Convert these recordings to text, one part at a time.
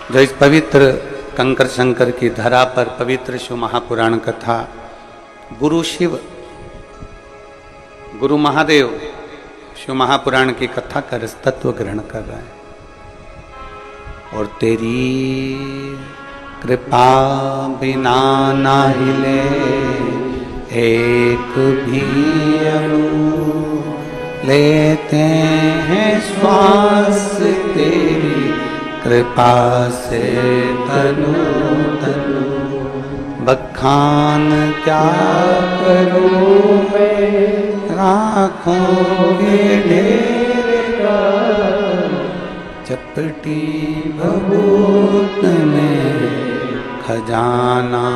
जो इस पवित्र कंकर शंकर की धरा पर पवित्र शिव महापुराण कथा गुरु शिव गुरु महादेव शिव महापुराण की कथा का रस तत्व ग्रहण कर रहे हैं। और तेरी कृपा बिना ना हिले एक भी अणु, लेते हैं श्वास तेरी कृपा से तनु तनु। बखान क्या करूं मैं राखों के ढेर का, चपटी भभूत में खजाना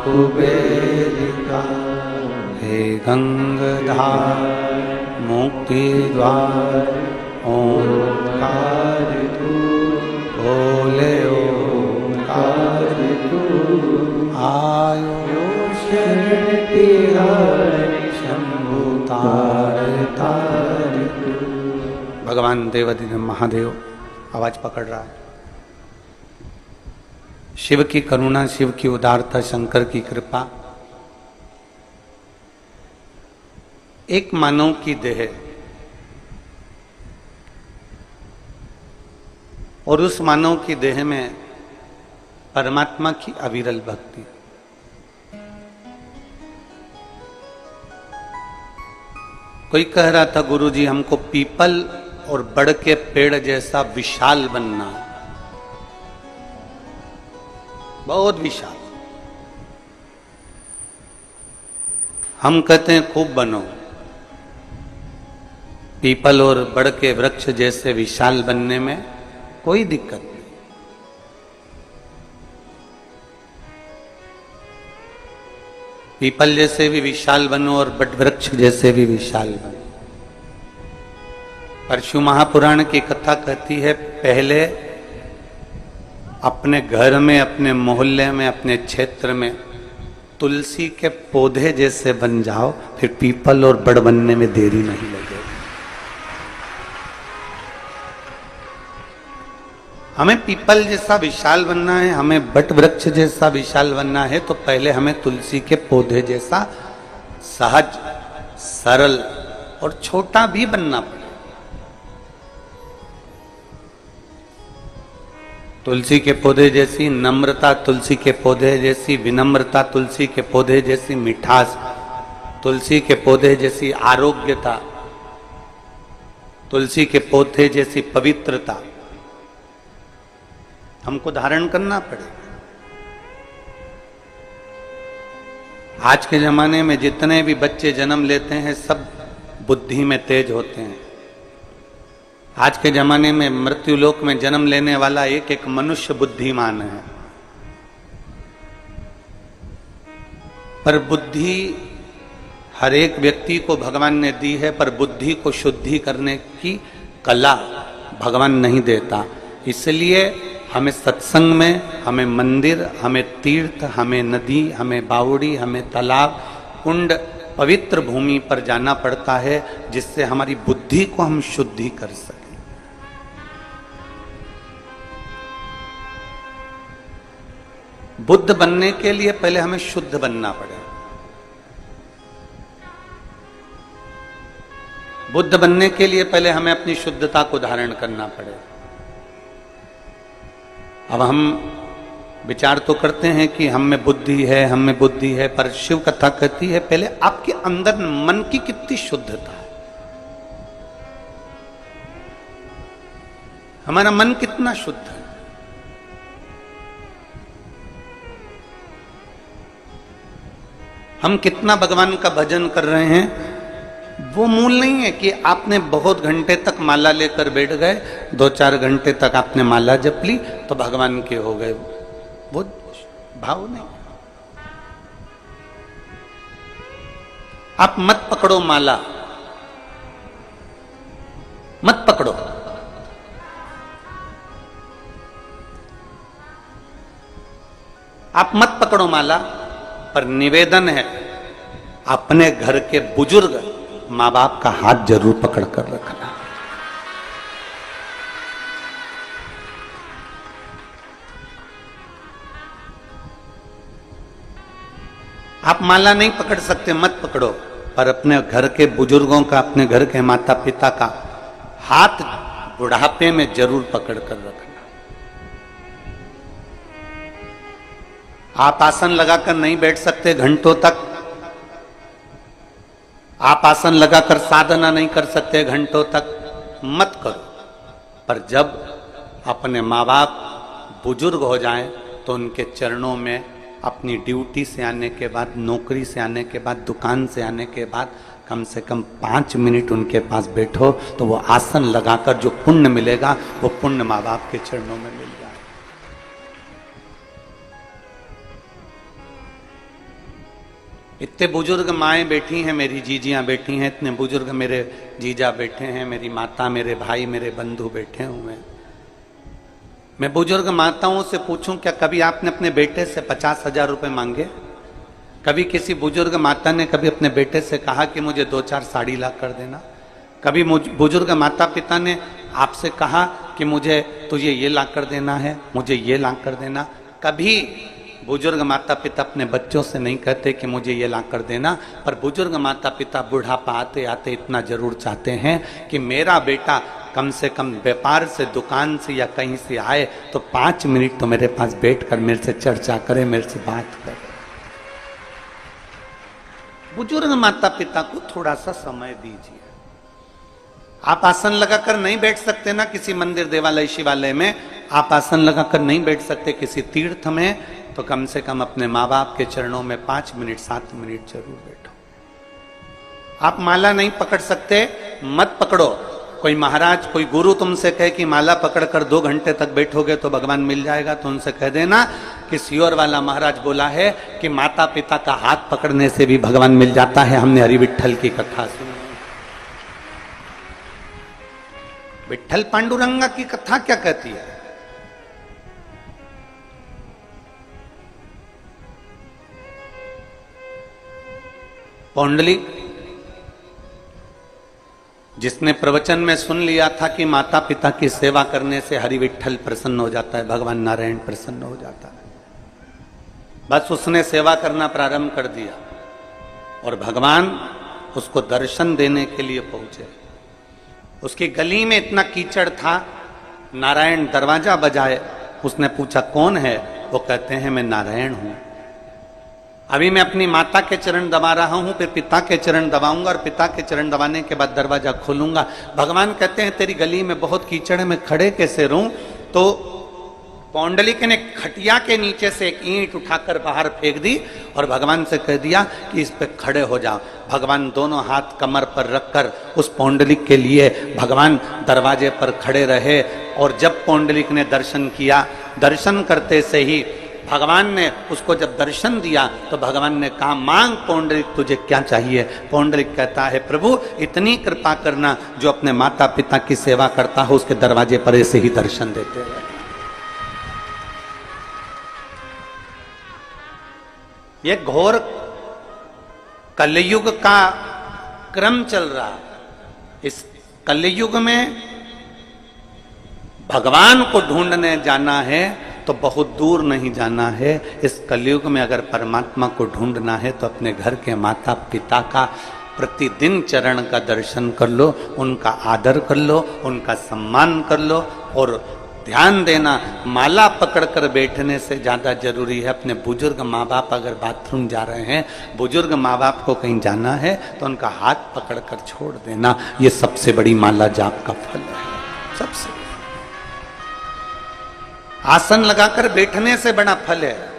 कुबेर का। हे गंगाधार मुक्ति द्वार ओंकार तू, बोले ओंकार तू। आयो शरण तिहारी शंभु तार तार तू। भगवान देवाधिदेव महादेव आवाज पकड़ रहा है। शिव की करुणा, शिव की उदारता, शंकर की कृपा। एक मानव की देह और उस मानव की देह में परमात्मा की अविरल भक्ति। कोई कह रहा था गुरुजी हमको पीपल और बड़ के पेड़ जैसा विशाल बनना, बहुत विशाल। हम कहते हैं खूब बनो। पीपल और बड़ के वृक्ष जैसे विशाल बनने में कोई दिक्कत नहीं। पीपल जैसे भी विशाल बनो और बट वृक्ष जैसे भी विशाल बनो। पर शिव महापुराण की कथा कहती है पहले अपने घर में, अपने मोहल्ले में, अपने क्षेत्र में तुलसी के पौधे जैसे बन जाओ, फिर पीपल और बड़ बनने में देरी नहीं लगेगी। हमें पीपल जैसा विशाल बनना है, हमें बट वृक्ष जैसा विशाल बनना है, तो पहले हमें तुलसी के पौधे जैसा सहज, सरल और छोटा भी बनना पड़े। तुलसी के पौधे जैसी नम्रता, तुलसी के पौधे जैसी विनम्रता, तुलसी के पौधे जैसी मिठास, तुलसी के पौधे जैसी आरोग्यता, तुलसी के पौधे जैसी पवित्रता हमको धारण करना पड़ेगा। आज के जमाने में जितने भी बच्चे जन्म लेते हैं सब बुद्धि में तेज होते हैं। आज के जमाने में मृत्यु लोक में जन्म लेने वाला एक एक मनुष्य बुद्धिमान है। पर बुद्धि हर एक व्यक्ति को भगवान ने दी है, पर बुद्धि को शुद्धि करने की कला भगवान नहीं देता। इसलिए हमें सत्संग में, हमें मंदिर, हमें तीर्थ, हमें नदी, हमें बावड़ी, हमें तालाब, कुंड, पवित्र भूमि पर जाना पड़ता है, जिससे हमारी बुद्धि को हम शुद्धि कर सकें। बुद्ध बनने के लिए पहले हमें शुद्ध बनना पड़ेगा। बुद्ध बनने के लिए पहले हमें अपनी शुद्धता को धारण करना पड़ेगा। अब हम विचार तो करते हैं कि हम में बुद्धि है, हम में बुद्धि है, पर शिव कथा कहती है पहले आपके अंदर मन की कितनी शुद्धता है। हमारा मन कितना शुद्ध है। हम कितना भगवान का भजन कर रहे हैं। वो मूल नहीं है कि आपने बहुत घंटे तक माला लेकर बैठ गए, 2-4 घंटे तक आपने माला जप ली तो भगवान के हो गए, वो भाव नहीं। आप मत पकड़ो माला, मत पकड़ो। आप मत पकड़ो माला, पर निवेदन है अपने घर के बुजुर्ग माँ बाप का हाथ जरूर पकड़ कर रखना। आप माला नहीं पकड़ सकते, मत पकड़ो, पर अपने घर के बुजुर्गों का, अपने घर के माता पिता का हाथ बुढ़ापे में जरूर पकड़ कर रखना। आप आसन लगाकर नहीं बैठ सकते घंटों तक, आप आसन लगाकर साधना नहीं कर सकते घंटों तक, मत करो। पर जब अपने माँ बाप बुजुर्ग हो जाएं तो उनके चरणों में अपनी ड्यूटी से आने के बाद, नौकरी से आने के बाद, दुकान से आने के बाद कम से कम 5 मिनट उनके पास बैठो, तो वो आसन लगाकर जो पुण्य मिलेगा वो पुण्य माँ बाप के चरणों में मिल जाए। इतने बुजुर्ग माएँ बैठी हैं, मेरी जीजियां बैठी हैं, इतने बुजुर्ग मेरे जीजा बैठे हैं, मेरी माता, मेरे भाई, मेरे बंधु बैठे हुए हैं। मैं बुजुर्ग माताओं से पूछूं, क्या कभी आपने अपने बेटे से 50,000 रुपए मांगे? कभी किसी बुजुर्ग माता ने कभी अपने बेटे से कहा कि मुझे 2-4 साड़ी ला कर देना? कभी बुजुर्ग माता पिता ने आपसे कहा कि मुझे तुझे ये ला कर देना है, मुझे ये ला कर देना? कभी बुजुर्ग माता पिता अपने बच्चों से नहीं कहते कि मुझे ये ला कर देना, पर बुजुर्ग माता पिता बुढ़ापा आते आते इतना जरूर चाहते हैं कि मेरा बेटा कम से कम व्यापार से, दुकान से या कहीं से आए तो 5 मिनट तो मेरे पास बैठकर मेरे से चर्चा करे, मेरे से बात करे। बुजुर्ग माता पिता को थोड़ा सा समय दीजिए। आप आसन लगाकर नहीं बैठ सकते ना किसी मंदिर, देवालय, शिवालय में, आप आसन लगाकर नहीं बैठ सकते किसी तीर्थ में, तो कम से कम अपने माँ बाप के चरणों में 5 मिनट, 7 मिनट जरूर बैठो। आप माला नहीं पकड़ सकते, मत पकड़ो। कोई महाराज, कोई गुरु तुमसे कहे कि माला पकड़कर 2 घंटे तक बैठोगे तो भगवान मिल जाएगा, तो उनसे कह देना कि सियोर वाला महाराज बोला है कि माता पिता का हाथ पकड़ने से भी भगवान मिल जाता है। हमने हरि विठल की कथा सुनी। विठल पांडुरंगा की कथा क्या कहती है? पौंडलिक जिसने प्रवचन में सुन लिया था कि माता पिता की सेवा करने से हरि विठल प्रसन्न हो जाता है, भगवान नारायण प्रसन्न हो जाता है, बस उसने सेवा करना प्रारंभ कर दिया और भगवान उसको दर्शन देने के लिए पहुंचे। उसकी गली में इतना कीचड़ था, नारायण दरवाजा बजाए, उसने पूछा कौन है? वो कहते हैं मैं नारायण हूं। अभी मैं अपनी माता के चरण दबा रहा हूं, फिर पिता के चरण दबाऊंगा और पिता के चरण दबाने के बाद दरवाजा खोलूंगा। भगवान कहते हैं तेरी गली में बहुत कीचड़ है, मैं खड़े कैसे रहूं? तो पौंडलिक ने खटिया के नीचे से एक ईंट उठाकर बाहर फेंक दी और भगवान से कह दिया कि इस पे खड़े हो जाओ। भगवान दोनों हाथ कमर पर रखकर उस पौंडलिक के लिए भगवान दरवाजे पर खड़े रहे। और जब पौंडलिक ने दर्शन किया, दर्शन करते से ही भगवान ने उसको जब दर्शन दिया तो भगवान ने कहा मांग पौंडलिक तुझे क्या चाहिए? पौंडलिक कहता है प्रभु इतनी कृपा करना, जो अपने माता पिता की सेवा करता हो उसके दरवाजे पर ऐसे ही दर्शन देते रहे। ये घोर कलयुग का क्रम चल रहा है। इस कलयुग में भगवान को ढूंढने जाना है तो बहुत दूर नहीं जाना है। इस कलयुग में अगर परमात्मा को ढूंढना है तो अपने घर के माता पिता का प्रतिदिन चरण का दर्शन कर लो, उनका आदर कर लो, उनका सम्मान कर लो। और ध्यान देना, माला पकड़कर बैठने से ज्यादा जरूरी है अपने बुजुर्ग माँ बाप अगर बाथरूम जा रहे हैं, बुजुर्ग माँ बाप को कहीं जाना है तो उनका हाथ पकड़कर छोड़ देना। ये सबसे बड़ी माला जाप का फल है। सबसे आसन लगाकर बैठने से बड़ा फल है।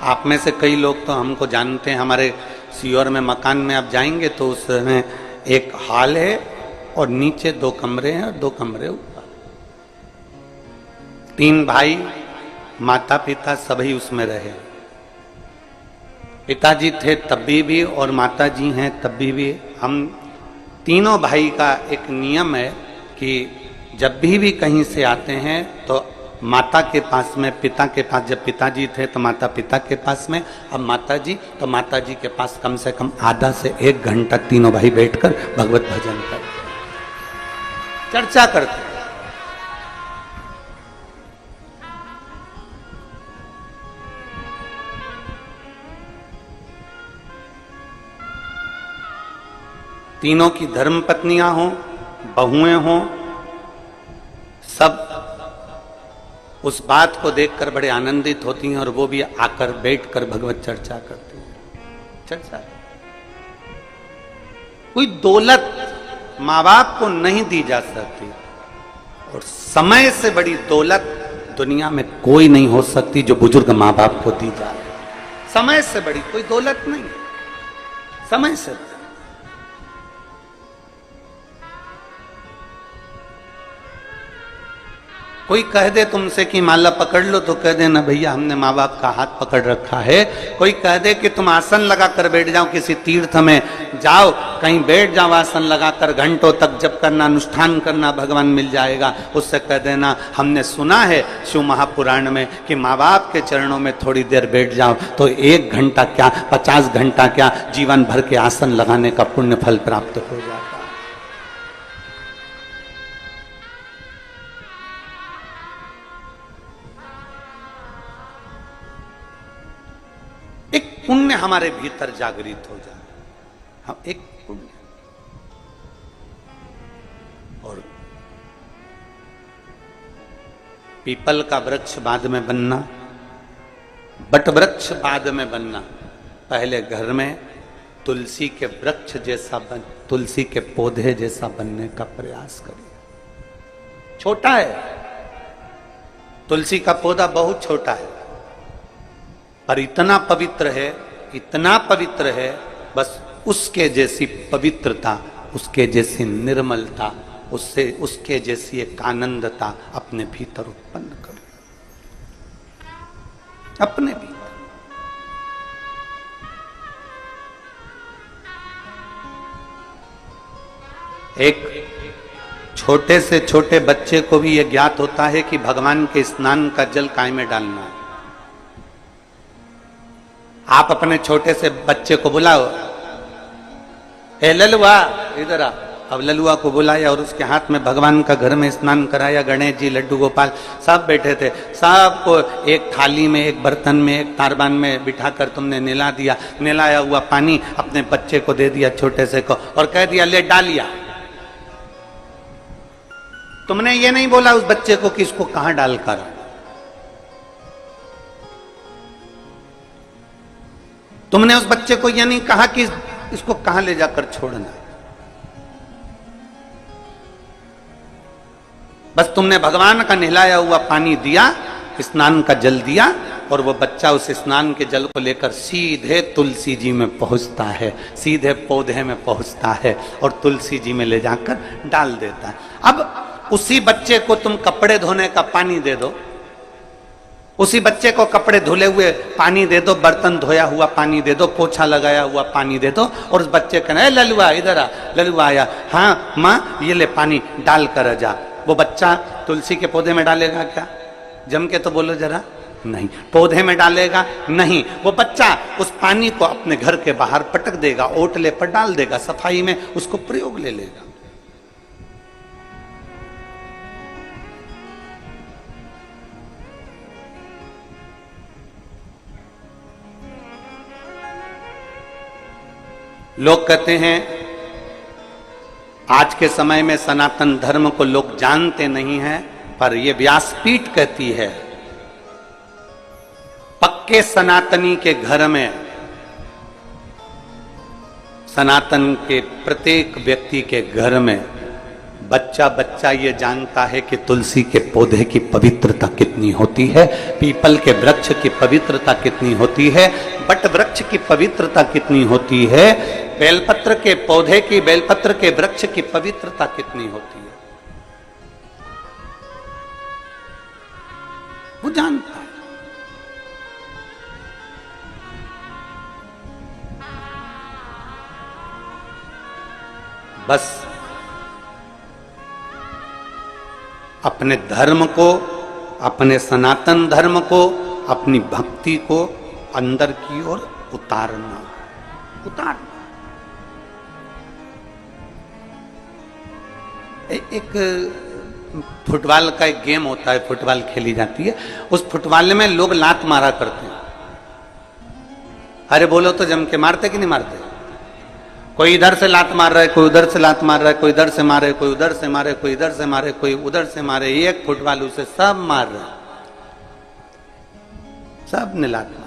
आप में से कई लोग तो हमको जानते हैं, हमारे सीहोर में मकान में आप जाएंगे तो उसमें एक हॉल है और नीचे 2 कमरे हैं और 2 कमरे ऊपर। 3 भाई, माता पिता सभी उसमें रहे। पिताजी थे तभी भी और माता जी हैं तभी भी। हम तीनों भाई का एक नियम है कि जब भी कहीं से आते हैं तो माता के पास में, पिता के पास, जब पिताजी थे तो माता पिता के पास में, अब माता जी तो माता जी के पास कम से कम आधा से 1 घंटा तीनों भाई बैठकर भगवत भजन करते, चर्चा करते। तीनों की धर्म पत्नियां हों, बहुएं हों, सब उस बात को देखकर बड़े आनंदित होती हैं और वो भी आकर बैठकर भगवत चर्चा करती हैं। चर्चा कोई दौलत माँ बाप को नहीं दी जा सकती, और समय से बड़ी दौलत दुनिया में कोई नहीं हो सकती जो बुजुर्ग माँ बाप को दी जाए। समय से बड़ी कोई दौलत नहीं, समय से बड़ी। कोई कह दे तुमसे कि माला पकड़ लो तो कह देना भैया हमने माँ बाप का हाथ पकड़ रखा है। कोई कह दे कि तुम आसन लगाकर बैठ जाओ, किसी तीर्थ में जाओ, कहीं बैठ जाओ आसन लगाकर, घंटों तक जप करना, अनुष्ठान करना, भगवान मिल जाएगा। उससे कह देना हमने सुना है शिव महापुराण में कि माँ बाप के चरणों में थोड़ी देर बैठ जाओ तो 1 घंटा क्या 50 घंटा क्या जीवन भर के आसन लगाने का पुण्य फल प्राप्त हो जाता है। एक पुण्य हमारे भीतर जागृत हो जाए, हम एक पुण्य। और पीपल का वृक्ष बाद में बनना, बट वृक्ष बाद में बनना, पहले घर में तुलसी के वृक्ष जैसा बन, तुलसी के पौधे जैसा बनने का प्रयास करिए। छोटा है, तुलसी का पौधा बहुत छोटा है, पर इतना पवित्र है, इतना पवित्र है, बस उसके जैसी पवित्रता, उसके जैसी निर्मलता, उससे उसके जैसी एक आनंदता अपने भीतर उत्पन्न करो, अपने भीतर। एक छोटे से छोटे बच्चे को भी यह ज्ञात होता है कि भगवान के स्नान का जल काय में डालना है। आप अपने छोटे से बच्चे को बुलाओ, ए ललुआ इधर आ। अब ललुआ को बुलाया और उसके हाथ में भगवान का घर में स्नान कराया। गणेश जी, लड्डू गोपाल सब बैठे थे, सबको एक थाली में, एक बर्तन में, एक तारबान में बिठाकर तुमने नहला दिया। नहलाया हुआ पानी अपने बच्चे को दे दिया, छोटे से को, और कह दिया ले डालिया। तुमने ये नहीं बोला उस बच्चे को कि इसको कहां डालकर, तुमने उस बच्चे को यह नहीं कहा कि इसको कहां ले जाकर छोड़ना, बस तुमने भगवान का नहलाया हुआ पानी दिया, स्नान का जल दिया, और वो बच्चा उस स्नान के जल को लेकर सीधे तुलसी जी में पहुंचता है, सीधे पौधे में पहुंचता है और तुलसी जी में ले जाकर डाल देता है। अब उसी बच्चे को तुम कपड़े धोने का पानी दे दो, उसी बच्चे को कपड़े धुले हुए पानी दे दो, बर्तन धोया हुआ पानी दे दो, पोछा लगाया हुआ पानी दे दो, और उस बच्चे कहना ललुआ इधर आ। ललुआ आया, हाँ माँ ये ले पानी डाल कर जा। वो बच्चा तुलसी के पौधे में डालेगा क्या? जम के तो बोलो जरा, नहीं। पौधे में डालेगा नहीं, वो बच्चा उस पानी को अपने घर के बाहर पटक देगा, ओटले पर डाल देगा, सफाई में उसको प्रयोग ले लेगा। लोग कहते हैं आज के समय में सनातन धर्म को लोग जानते नहीं हैं, पर यह व्यासपीठ कहती है पक्के सनातनी के घर में, सनातन के प्रत्येक व्यक्ति के घर में बच्चा बच्चा ये जानता है कि तुलसी के पौधे की पवित्रता कितनी होती है, पीपल के वृक्ष की पवित्रता कितनी होती है, बट वृक्ष की पवित्रता कितनी होती है, बेलपत्र के पौधे की, बेलपत्र के वृक्ष की पवित्रता कितनी होती है, वो जानता है। बस अपने धर्म को अपने सनातन धर्म को, अपनी भक्ति को अंदर की ओर उतारना। एक फुटबॉल का एक गेम होता है, फुटबॉल खेली जाती है, उस फुटबॉल में लोग लात मारा करते हैं। अरे बोलो तो जम के मारते कि नहीं मारते? कोई इधर से लात मार रहा है, कोई उधर से लात मार रहा है, कोई इधर से मारे, कोई उधर से मारे, कोई इधर से मारे, कोई उधर से मारे, एक फुटबॉल उसे सब मार रहा है, सब ने लात मार,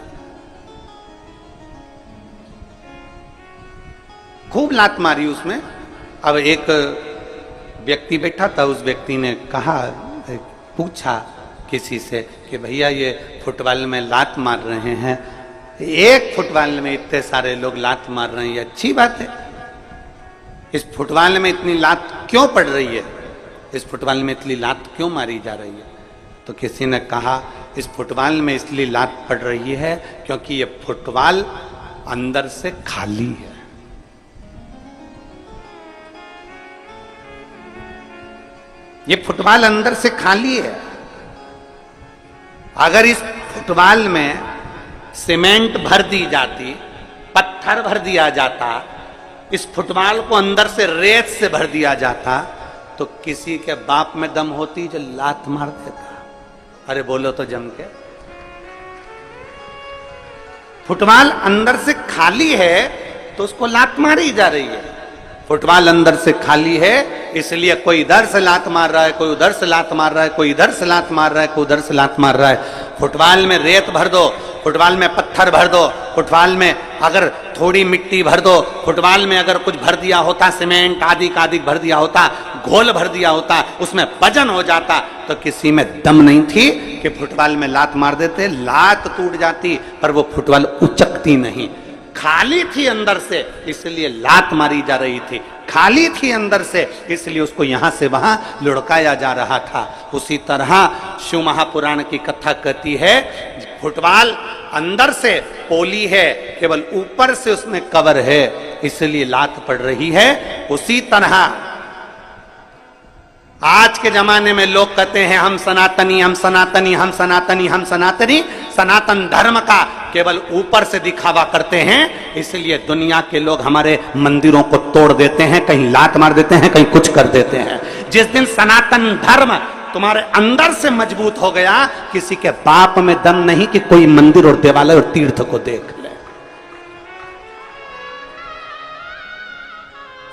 खूब लात मारी उसमें। अब एक व्यक्ति बैठा था, उस व्यक्ति ने कहा, पूछा किसी से कि भैया ये फुटबॉल में लात मार रहे हैं, एक फुटबॉल में इतने सारे लोग लात मार रहे हैं, ये अच्छी बात है, इस फुटबॉल में इतनी लात क्यों पड़ रही है, इस फुटबॉल में इतनी लात क्यों मारी जा रही है? तो किसी ने कहा इस फुटबॉल में इसलिए लात पड़ रही है क्योंकि ये फुटबॉल अंदर से खाली है। ये फुटबॉल अंदर से खाली है। अगर इस फुटबॉल में सीमेंट भर दी जाती, पत्थर भर दिया जाता, इस फुटबॉल को अंदर से रेत से भर दिया जाता, तो किसी के बाप में दम होती जो लात मार देता। अरे बोलो तो जम के। फुटबॉल अंदर से खाली है तो उसको लात मारी जा रही है। फुटबॉल अंदर से खाली है इसलिए कोई इधर से लात मार रहा है, कोई उधर से लात मार रहा है, कोई इधर से लात मार रहा है, कोई उधर से लात मार रहा है। फुटबॉल में रेत भर दो, फुटबॉल में पत्थर भर दो, फुटबॉल में अगर थोड़ी मिट्टी भर दो, फुटबॉल में अगर कुछ भर दिया होता, सीमेंट आदि का आदि भर दिया होता, घोल भर दिया होता, उसमें वजन हो जाता, तो किसी में दम नहीं थी कि फुटबॉल में लात मार देते, लात टूट जाती पर वो फुटबॉल उचकती नहीं। खाली थी अंदर से इसलिए लात मारी जा रही थी, खाली थी अंदर से इसलिए उसको यहां से वहां लुढ़काया जा रहा था। उसी तरह शिव महापुराण की कथा कहती है फुटबॉल अंदर से पोली है, केवल ऊपर से उसमें कवर है, इसलिए लात पड़ रही है। उसी तरह आज के जमाने में लोग कहते हैं हम सनातनी, हम सनातनी, हम सनातनी, हम सनातनी। सनातन धर्म का केवल ऊपर से दिखावा करते हैं, इसलिए दुनिया के लोग हमारे मंदिरों को तोड़ देते हैं, कहीं लात मार देते हैं, कहीं कुछ कर देते हैं। जिस दिन सनातन धर्म तुम्हारे अंदर से मजबूत हो गया, किसी के बाप में दम नहीं कि कोई मंदिर और देवालय और तीर्थ को देख ले।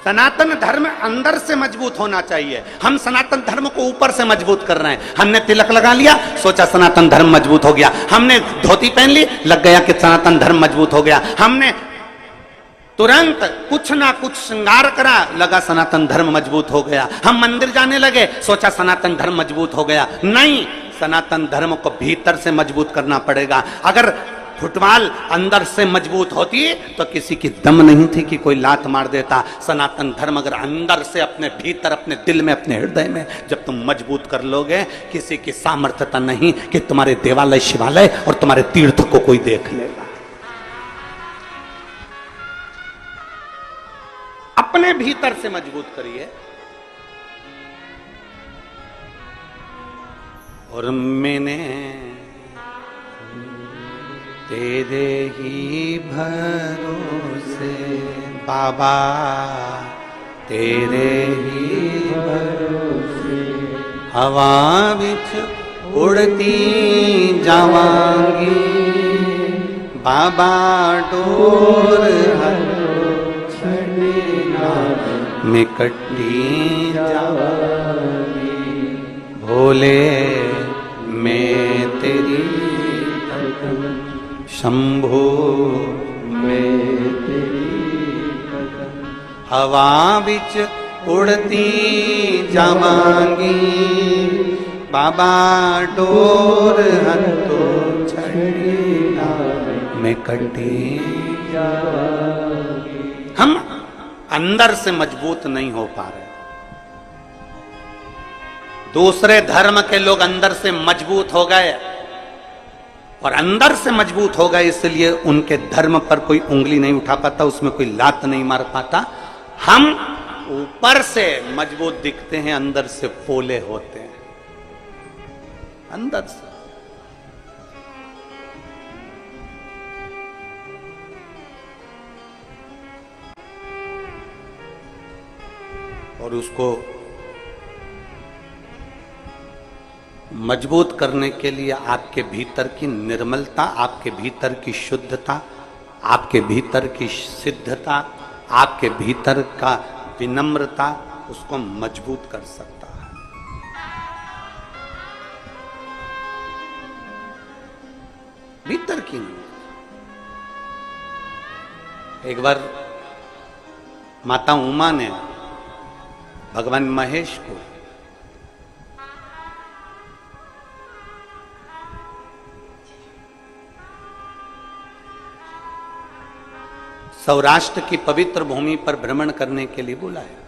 सनातन धर्म अंदर से मजबूत होना चाहिए। हम सनातन धर्म को ऊपर से मजबूत कर रहे हैं। हमने तिलक लगा लिया, सोचा सनातन धर्म मजबूत हो गया। हमने धोती पहन ली, लग गया कि सनातन धर्म मजबूत हो गया। हमने तुरंत कुछ ना कुछ श्रृंगार करा, लगा सनातन धर्म मजबूत हो गया। हम मंदिर जाने लगे, सोचा सनातन धर्म मजबूत हो गया। नहीं, सनातन धर्म को भीतर से मजबूत करना पड़ेगा। अगर फुटबॉल अंदर से मजबूत होती तो किसी की दम नहीं थी कि कोई लात मार देता। सनातन धर्म अगर अंदर से अपने भीतर, अपने दिल में, अपने हृदय में जब तुम मजबूत कर लोगे, किसी की सामर्थ्यता नहीं कि तुम्हारे देवालय, शिवालय और तुम्हारे तीर्थ को कोई देख लेगा। अपने भीतर से मजबूत करिए। और मैंने तेरे ही भरोसे बाबा, तेरे ही भरोसे हवा विच उड़ती जावांगी बाबा, डोर में कटी जावांगी भोले, मैं तेरी शंभो, मैं तेरी हवा बिच उड़ती जावांगी बाबा, डोर हंतो छड़ी में कटी जावांगी। हम अंदर से मजबूत नहीं हो पा रहे। दूसरे धर्म के लोग अंदर से मजबूत हो गए और अंदर से मजबूत हो गए, इसलिए उनके धर्म पर कोई उंगली नहीं उठा पाता, उसमें कोई लात नहीं मार पाता। हम ऊपर से मजबूत दिखते हैं, अंदर से पोले होते हैं। अंदर से। और उसको मजबूत करने के लिए आपके भीतर की निर्मलता, आपके भीतर की शुद्धता, आपके भीतर की सिद्धता, आपके भीतर का विनम्रता उसको मजबूत कर सकता है। भीतर की नहीं। एक बार माता उमा ने भगवान महेश को सौराष्ट्र की पवित्र भूमि पर भ्रमण करने के लिए बुलाया।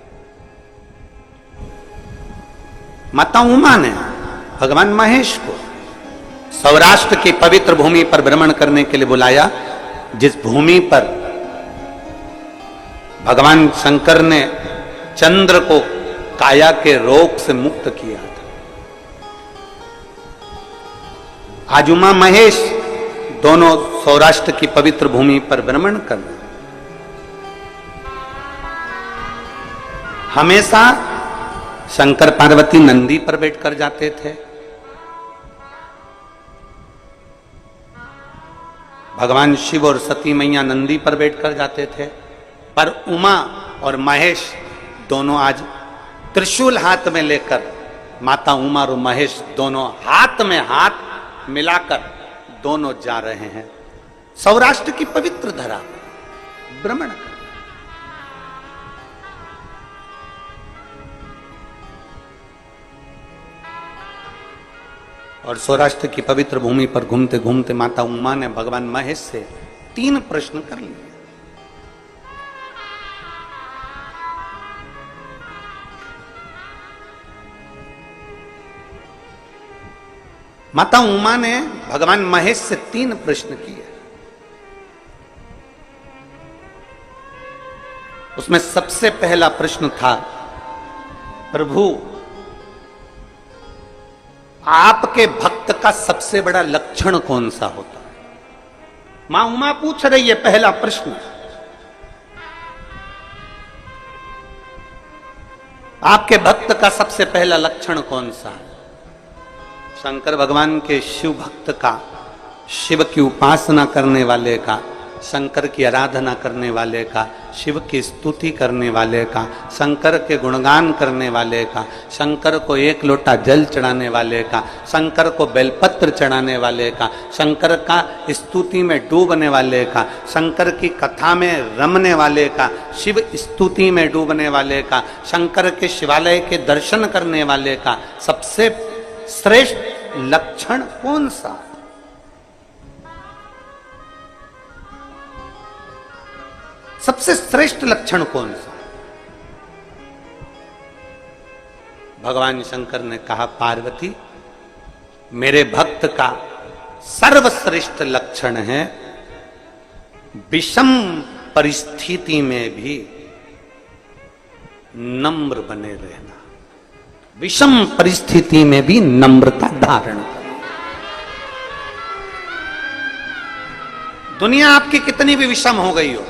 माता उमा ने भगवान महेश को सौराष्ट्र की पवित्र भूमि पर भ्रमण करने के लिए बुलाया, जिस भूमि पर भगवान शंकर ने चंद्र को काया के रोग से मुक्त किया था। आज उमा महेश दोनों सौराष्ट्र की पवित्र भूमि पर भ्रमण कर रहे। हमेशा शंकर पार्वती नंदी पर बैठकर जाते थे, भगवान शिव और सती मैया नंदी पर बैठकर जाते थे, पर उमा और महेश दोनों आज त्रिशूल हाथ में लेकर, माता उमा और महेश दोनों हाथ में हाथ मिलाकर दोनों जा रहे हैं सौराष्ट्र की पवित्र धरा भ्रमण कर। और सौराष्ट्र की पवित्र भूमि पर घूमते घूमते माता उमा ने भगवान महेश से 3 प्रश्न कर लिए। माता उमा ने भगवान महेश से 3 प्रश्न किए। उसमें सबसे पहला प्रश्न था, प्रभु आपके भक्त का सबसे बड़ा लक्षण कौन सा होता है? मां उमा पूछ रही है पहला प्रश्न। आपके भक्त का सबसे पहला लक्षण कौन सा है? शंकर भगवान के शिव भक्त का, शिव की उपासना करने वाले का, शंकर की आराधना करने वाले का, शिव की स्तुति करने वाले का, शंकर के गुणगान करने वाले का, शंकर को 1 लोटा जल चढ़ाने वाले का, शंकर को बेलपत्र चढ़ाने वाले का, शंकर का स्तुति में डूबने वाले का, शंकर की कथा में रमने वाले का, शिव स्तुति में डूबने वाले का, शंकर के शिवालय के दर्शन करने वाले का सबसे श्रेष्ठ लक्षण कौन सा? सबसे श्रेष्ठ लक्षण कौन सा? भगवान शंकर ने कहा, पार्वती मेरे भक्त का सर्वश्रेष्ठ लक्षण है विषम परिस्थिति में भी नम्र बने रहना, विषम परिस्थिति में भी नम्रता धारण करना। दुनिया आपकी कितनी भी विषम हो गई हो,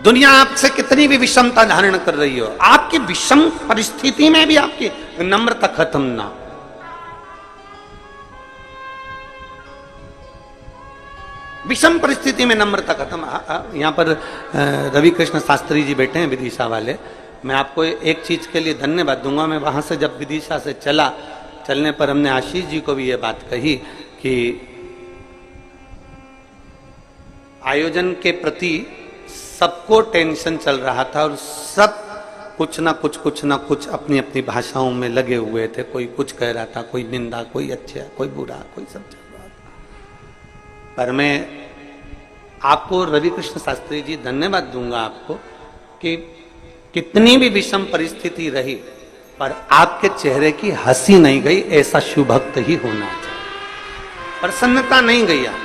दुनिया आपसे कितनी भी विषमता धारण कर रही हो, आपकी विषम परिस्थिति में भी आपकी नम्रता खत्म ना। विषम परिस्थिति में नम्रता खत्म। यहां पर रवि कृष्ण शास्त्री जी बैठे हैं, विदिशा वाले। मैं आपको एक चीज के लिए धन्यवाद दूंगा। मैं वहां से जब विदिशा से चलने पर हमने आशीष जी को भी ये बात कही कि आयोजन के प्रति सबको टेंशन चल रहा था और सब कुछ ना कुछ अपनी अपनी भाषाओं में लगे हुए थे। कोई कुछ कह रहा था, कोई निंदा, कोई अच्छा, कोई बुरा, कोई सब चल रहा था। पर मैं आपको रवि कृष्ण शास्त्री जी धन्यवाद दूंगा आपको कि कितनी भी विषम परिस्थिति रही पर आपके चेहरे की हंसी नहीं गई। ऐसा शिव भक्त ही होना चाहिए, प्रसन्नता नहीं गई। आप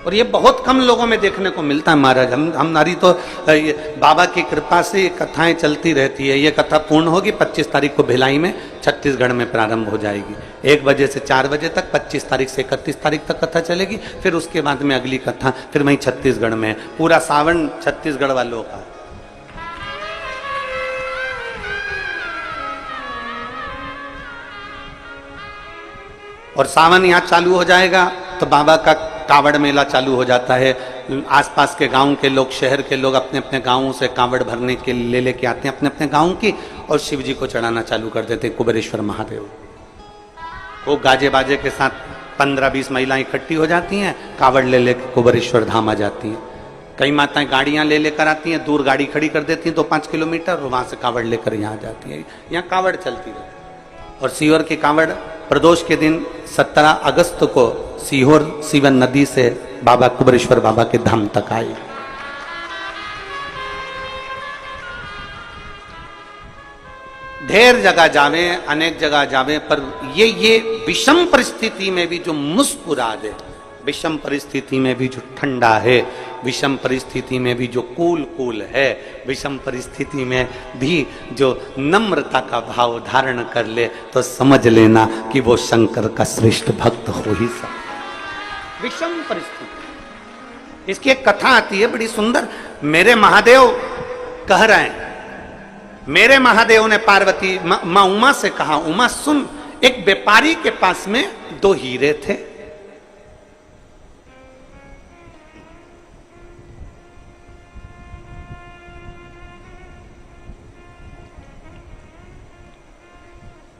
और ये बहुत कम लोगों में देखने को मिलता है महाराज। हम हमारी तो बाबा की कृपा से ये कथाएं चलती रहती है। ये कथा पूर्ण होगी 25 तारीख को भिलाई में, छत्तीसगढ़ में प्रारंभ हो जाएगी 1 बजे से 4 बजे तक। 25 तारीख से 31 तारीख तक कथा चलेगी। फिर उसके बाद में अगली कथा फिर वहीं छत्तीसगढ़ में। पूरा सावन छत्तीसगढ़ वालों का। और सावन यहाँ चालू हो जाएगा तो बाबा का कांवड़ मेला चालू हो जाता है। आसपास के गांव के लोग, शहर के लोग अपने अपने गांवों से कांवड़ भरने के लिए लेके आते हैं अपने अपने गांव की, और शिव जी को चढ़ाना चालू कर देते हैं कुबेरेश्वर महादेव। खूब गाजे बाजे के साथ 15-20 महिलाएं इकट्ठी हो जाती हैं, कांवड़ ले लेकर कुबेरेश्वर धाम आ जाती हैं। कई माताएं गाड़ियां ले लेकर आती हैं, दूर गाड़ी खड़ी कर देती हैं 2-5 किलोमीटर, और वहां से कांवड़ लेकर यहाँ आ जाती है। यहाँ कांवड़ चलती रहती है। और सीहोर की कांवड़ प्रदोष के दिन 17 अगस्त को सीहोर सीवन नदी से बाबा कुबेरेश्वर बाबा के धाम तक आई। ढेर जगह जावे, अनेक जगह जावे, पर ये विषम परिस्थिति में भी जो मुस्कुरा दे, विषम परिस्थिति में भी जो ठंडा है, विषम परिस्थिति में भी जो कूल है, विषम परिस्थिति में भी जो नम्रता का भाव धारण कर ले, तो समझ लेना कि वो शंकर का श्रेष्ठ भक्त हो ही सकता। विषम परिस्थिति। इसकी एक कथा आती है बड़ी सुंदर। मेरे महादेव कह रहे हैं, मेरे महादेव ने पार्वती मां उमा से कहा, उमा सुन, एक व्यापारी के पास में 2 हीरे थे।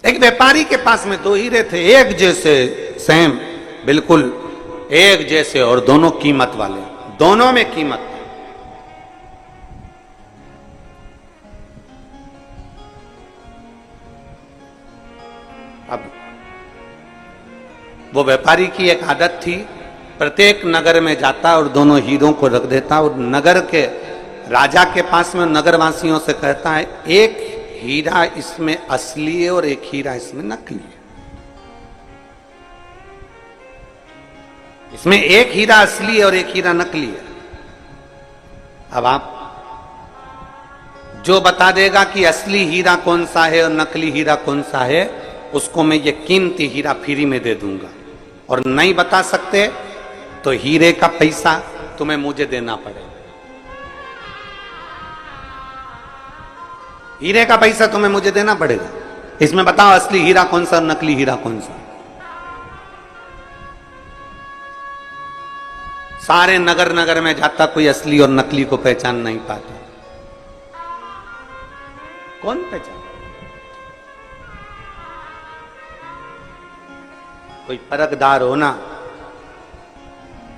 एक व्यापारी के पास में 2 हीरे थे, एक जैसे, सेम, बिल्कुल एक जैसे, और दोनों कीमत वाले, दोनों में कीमत। अब वो व्यापारी की एक आदत थी, प्रत्येक नगर में जाता और दोनों हीरों को रख देता, और नगर के राजा के पास में नगरवासियों से कहता है, एक हीरा इसमें असली है और एक हीरा इसमें नकली है। इसमें एक हीरा असली है और एक हीरा नकली है। अब आप जो बता देगा कि असली हीरा कौन सा है और नकली हीरा कौन सा है, उसको मैं ये कीमती हीरा फ्री में दे दूंगा। और नहीं बता सकते तो हीरे का पैसा तुम्हें मुझे देना पड़ेगा। हीरे का पैसा तुम्हें मुझे देना पड़ेगा। इसमें बताओ असली हीरा कौन सा, नकली हीरा कौन सा। सारे नगर नगर में जाता, कोई असली और नकली को पहचान नहीं पाता। कौन पहचान? कोई परखदार हो ना।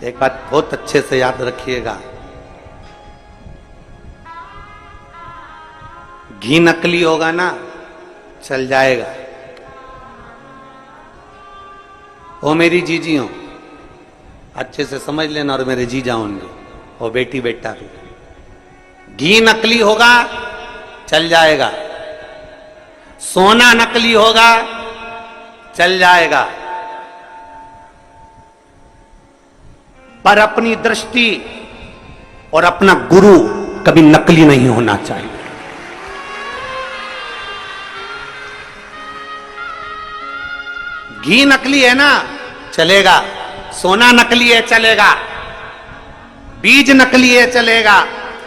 एक बात बहुत अच्छे से याद रखिएगा, घी नकली होगा ना, चल जाएगा। ओ मेरी जीजी हो, अच्छे से समझ लेना, और मेरे जीजा होंगे, वो बेटी बेटा हो। घी नकली होगा, चल जाएगा। सोना नकली होगा, चल जाएगा। पर अपनी दृष्टि और अपना गुरु कभी नकली नहीं होना चाहिए। घी नकली है ना, चलेगा। सोना नकली है, चलेगा। बीज नकली है, चलेगा।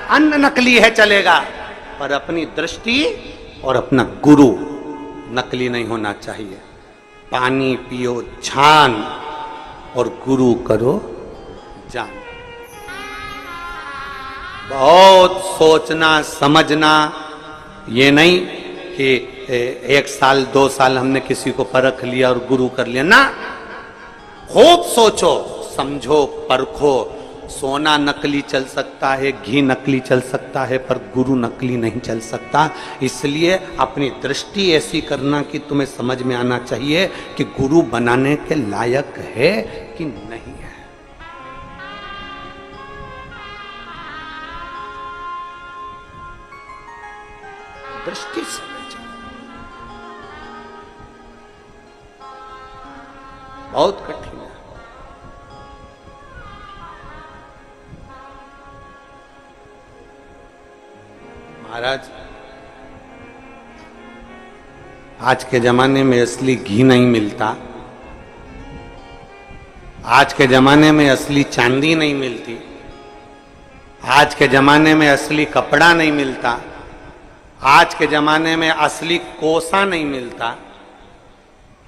अन्न नकली है, चलेगा। पर अपनी दृष्टि और अपना गुरु नकली नहीं होना चाहिए। पानी पियो छान और गुरु करो जान। बहुत सोचना समझना, ये नहीं कि 1 साल 2 साल हमने किसी को परख लिया और गुरु कर लिया ना। खूब सोचो, समझो, परखो। सोना नकली चल सकता है, घी नकली चल सकता है, पर गुरु नकली नहीं चल सकता। इसलिए अपनी दृष्टि ऐसी करना कि तुम्हें समझ में आना चाहिए कि गुरु बनाने के लायक है कि नहीं है। दृष्टि समझ। बहुत कठिन है। महाराज, आज के जमाने में असली घी नहीं मिलता, आज के जमाने में असली चांदी नहीं मिलती, आज के जमाने में असली कपड़ा नहीं मिलता, आज के जमाने में असली कोसा नहीं मिलता,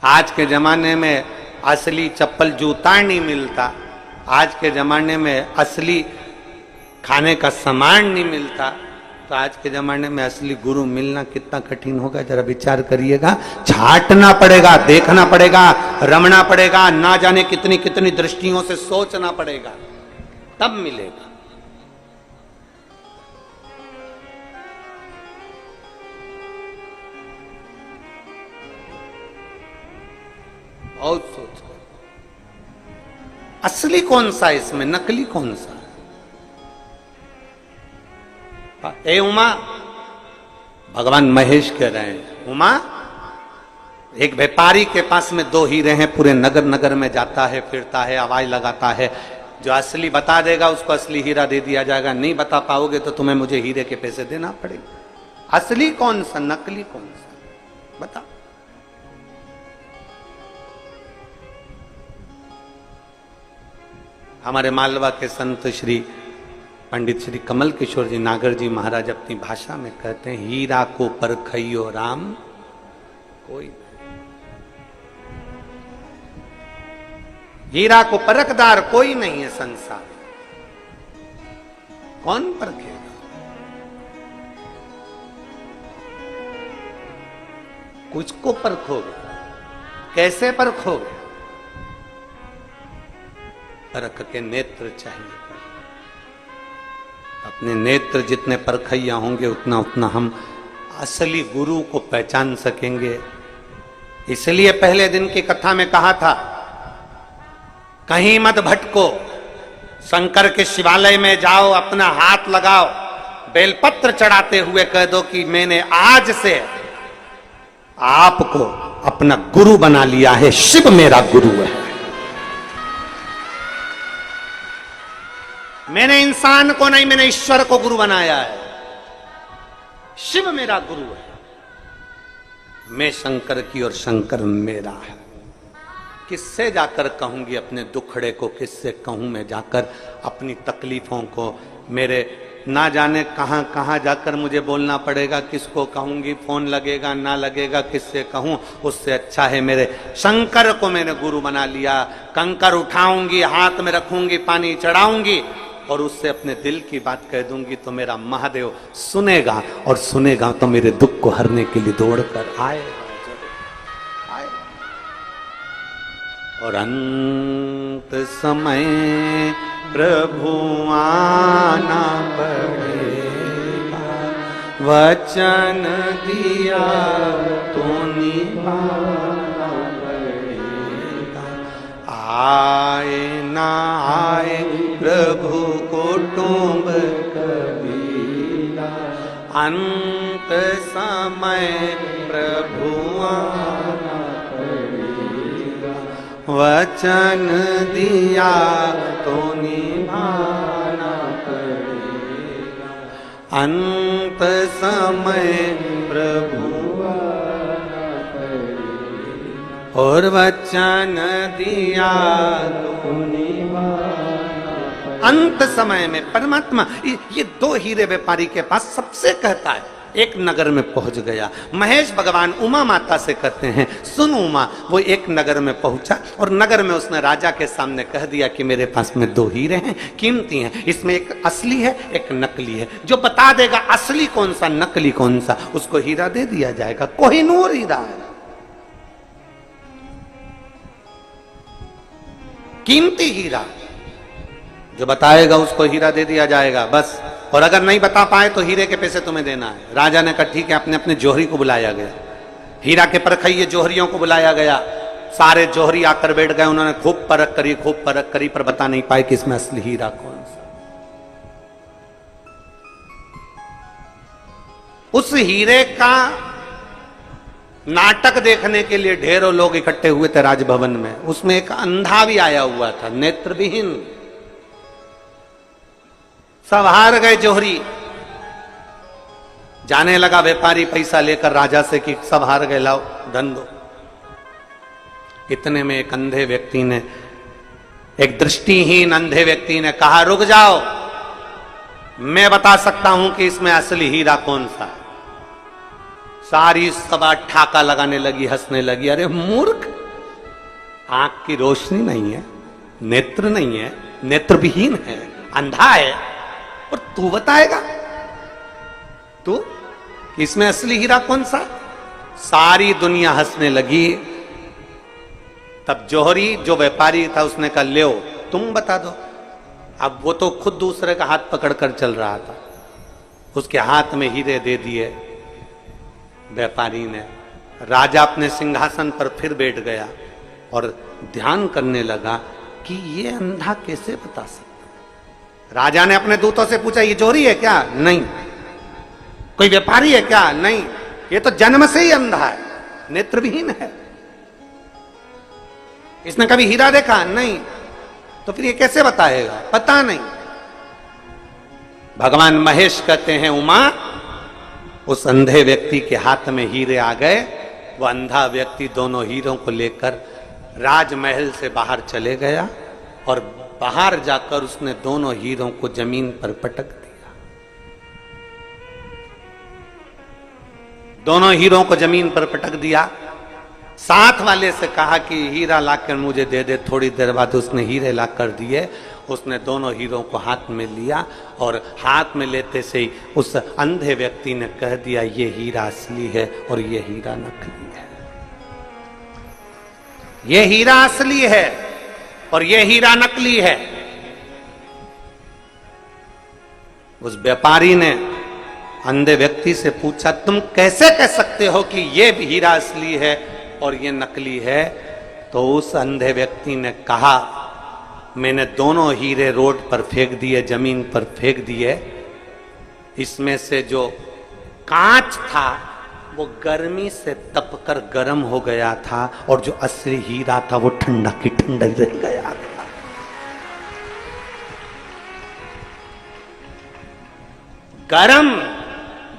आज के जमाने में असली चप्पल जूता नहीं मिलता, आज के जमाने में असली खाने का सामान नहीं मिलता, तो आज के जमाने में असली गुरु मिलना कितना कठिन होगा, जरा विचार करिएगा। छांटना पड़ेगा, देखना पड़ेगा, रमना पड़ेगा, ना जाने कितनी कितनी दृष्टियों से सोचना पड़ेगा, तब मिलेगा। और सोच, असली कौन सा इसमें, नकली कौन सा? ए उमा, भगवान महेश कह रहे हैं, उमा, एक व्यापारी के पास में 2 हीरे हैं, पूरे नगर नगर में जाता है, फिरता है, आवाज लगाता है, जो असली बता देगा उसको असली हीरा दे दिया जाएगा, नहीं बता पाओगे तो तुम्हें मुझे हीरे के पैसे देना पड़ेगा। असली कौन सा, नकली कौन सा, बताओ। हमारे मालवा के संत श्री पंडित श्री कमल किशोर जी नागर जी महाराज अपनी भाषा में कहते हैं, हीरा को परखइयो राम कोई, हीरा को परखदार कोई नहीं है संसार, कौन परखेगा? कुछ को परखोगे, कैसे परखोगे? परख के नेत्र चाहिए। अपने नेत्र जितने परखैया होंगे उतना उतना हम असली गुरु को पहचान सकेंगे। इसलिए पहले दिन की कथा में कहा था, कहीं मत भटको, शंकर के शिवालय में जाओ, अपना हाथ लगाओ, बेलपत्र चढ़ाते हुए कह दो कि मैंने आज से आपको अपना गुरु बना लिया है, शिव मेरा गुरु है। मैंने इंसान को नहीं, मैंने ईश्वर को गुरु बनाया है, शिव मेरा गुरु है, मैं शंकर की और शंकर मेरा है। किससे जाकर कहूंगी अपने दुखड़े को, किससे कहूं मैं जाकर अपनी तकलीफों को? मेरे ना जाने कहां कहां जाकर मुझे बोलना पड़ेगा, किसको कहूंगी, फोन लगेगा ना लगेगा, किससे कहूं? उससे अच्छा है मेरे शंकर को मैंने गुरु बना लिया। कंकर उठाऊंगी, हाथ में रखूंगी, पानी चढ़ाऊंगी और उससे अपने दिल की बात कह दूंगी तो मेरा महादेव सुनेगा, और सुनेगा तो मेरे दुख को हरने के लिए दौड़ कर आएगा। और अंत समय प्रभु आना पड़ेगा, वचन दिया तो निभाना पड़ेगा। आए ना आए प्रभु कुटुंब कबीरा, अंत समय प्रभु आना पड़ेगा, वचन दिया तो निभाना पड़ेगा। अंत समय प्रभु आना पड़ेगा, और वचन दिया तो निभाना पड़ेगा। अंत समय में परमात्मा ये 2 हीरे व्यापारी के पास सबसे कहता है, एक नगर में पहुंच गया। महेश भगवान उमा माता से कहते हैं, सुन उमा, वो एक नगर में पहुंचा और नगर में उसने राजा के सामने कह दिया कि मेरे पास में 2 हीरे हैं, कीमती हैं, इसमें एक असली है एक नकली है, जो बता देगा असली कौन सा नकली कौन सा उसको हीरा दे दिया जाएगा। कोहिनूर हीरा है, कीमती हीरा, जो बताएगा उसको हीरा दे दिया जाएगा बस। और अगर नहीं बता पाए तो हीरे के पैसे तुम्हें देना है। राजा ने कहा ठीक है, अपने अपने जौहरी को बुलाया गया, हीरा के परखइये जौहरियों को बुलाया गया। सारे जौहरी आकर बैठ गए, उन्होंने खूब परख करी पर बता नहीं पाए कि इसमें असली हीरा कौन सा। उस हीरे का नाटक देखने के लिए ढेरों लोग इकट्ठे हुए थे राजभवन में। उसमें एक अंधा भी आया हुआ था, नेत्रविहीन। सब हार गए जौहरी, जाने लगा व्यापारी पैसा लेकर राजा से कि सब हार गए, लाओ धन दो। इतने में एक अंधे व्यक्ति ने, एक दृष्टिहीन अंधे व्यक्ति ने कहा, रुक जाओ, मैं बता सकता हूं कि इसमें असली हीरा कौन सा है। सारी सभा ठाका लगाने लगी, हंसने लगी। अरे मूर्ख, आंख की रोशनी नहीं है, नेत्र नहीं है, नेत्रविहीन है, अंधा है, और तू बताएगा? तू इसमें असली हीरा कौन सा? सारी दुनिया हंसने लगी। तब जौहरी जो व्यापारी था उसने कहा, ले तुम बता दो। अब वो तो खुद दूसरे का हाथ पकड़कर चल रहा था, उसके हाथ में हीरे दे दिए व्यापारी ने। राजा अपने सिंहासन पर फिर बैठ गया और ध्यान करने लगा कि ये अंधा कैसे बता सकता। राजा ने अपने दूतों से पूछा, ये जौहरी है क्या? नहीं। कोई व्यापारी है क्या? नहीं। ये तो जन्म से ही अंधा है, नेत्रविहीन है, इसने कभी हीरा देखा? नहीं। तो फिर ये कैसे बताएगा? पता नहीं। भगवान महेश कहते हैं, उमा, उस अंधे व्यक्ति के हाथ में हीरे आ गए। वह अंधा व्यक्ति दोनों हीरों को लेकर राजमहल से बाहर चले गया और बाहर जाकर उसने दोनों हीरों को जमीन पर पटक दिया। दोनों हीरों को जमीन पर पटक दिया। साथ वाले से कहा कि हीरा लाकर मुझे दे दे। थोड़ी देर बाद उसने हीरे लाकर दिए। उसने दोनों हीरों को हाथ में लिया और हाथ में लेते से ही उस अंधे व्यक्ति ने कह दिया, ये हीरा असली है और ये हीरा नकली है। ये हीरा असली है और ये हीरा नकली है। उस व्यापारी ने अंधे व्यक्ति से पूछा, तुम कैसे कह सकते हो कि ये हीरा असली है और ये नकली है? तो उस अंधे व्यक्ति ने कहा, मैंने दोनों हीरे रोड पर फेंक दिए, जमीन पर फेंक दिए। इसमें से जो कांच था वो गर्मी से तपकर गर्म हो गया था और जो असली हीरा था वो ठंडा की ठंडा रह गया था। गर्म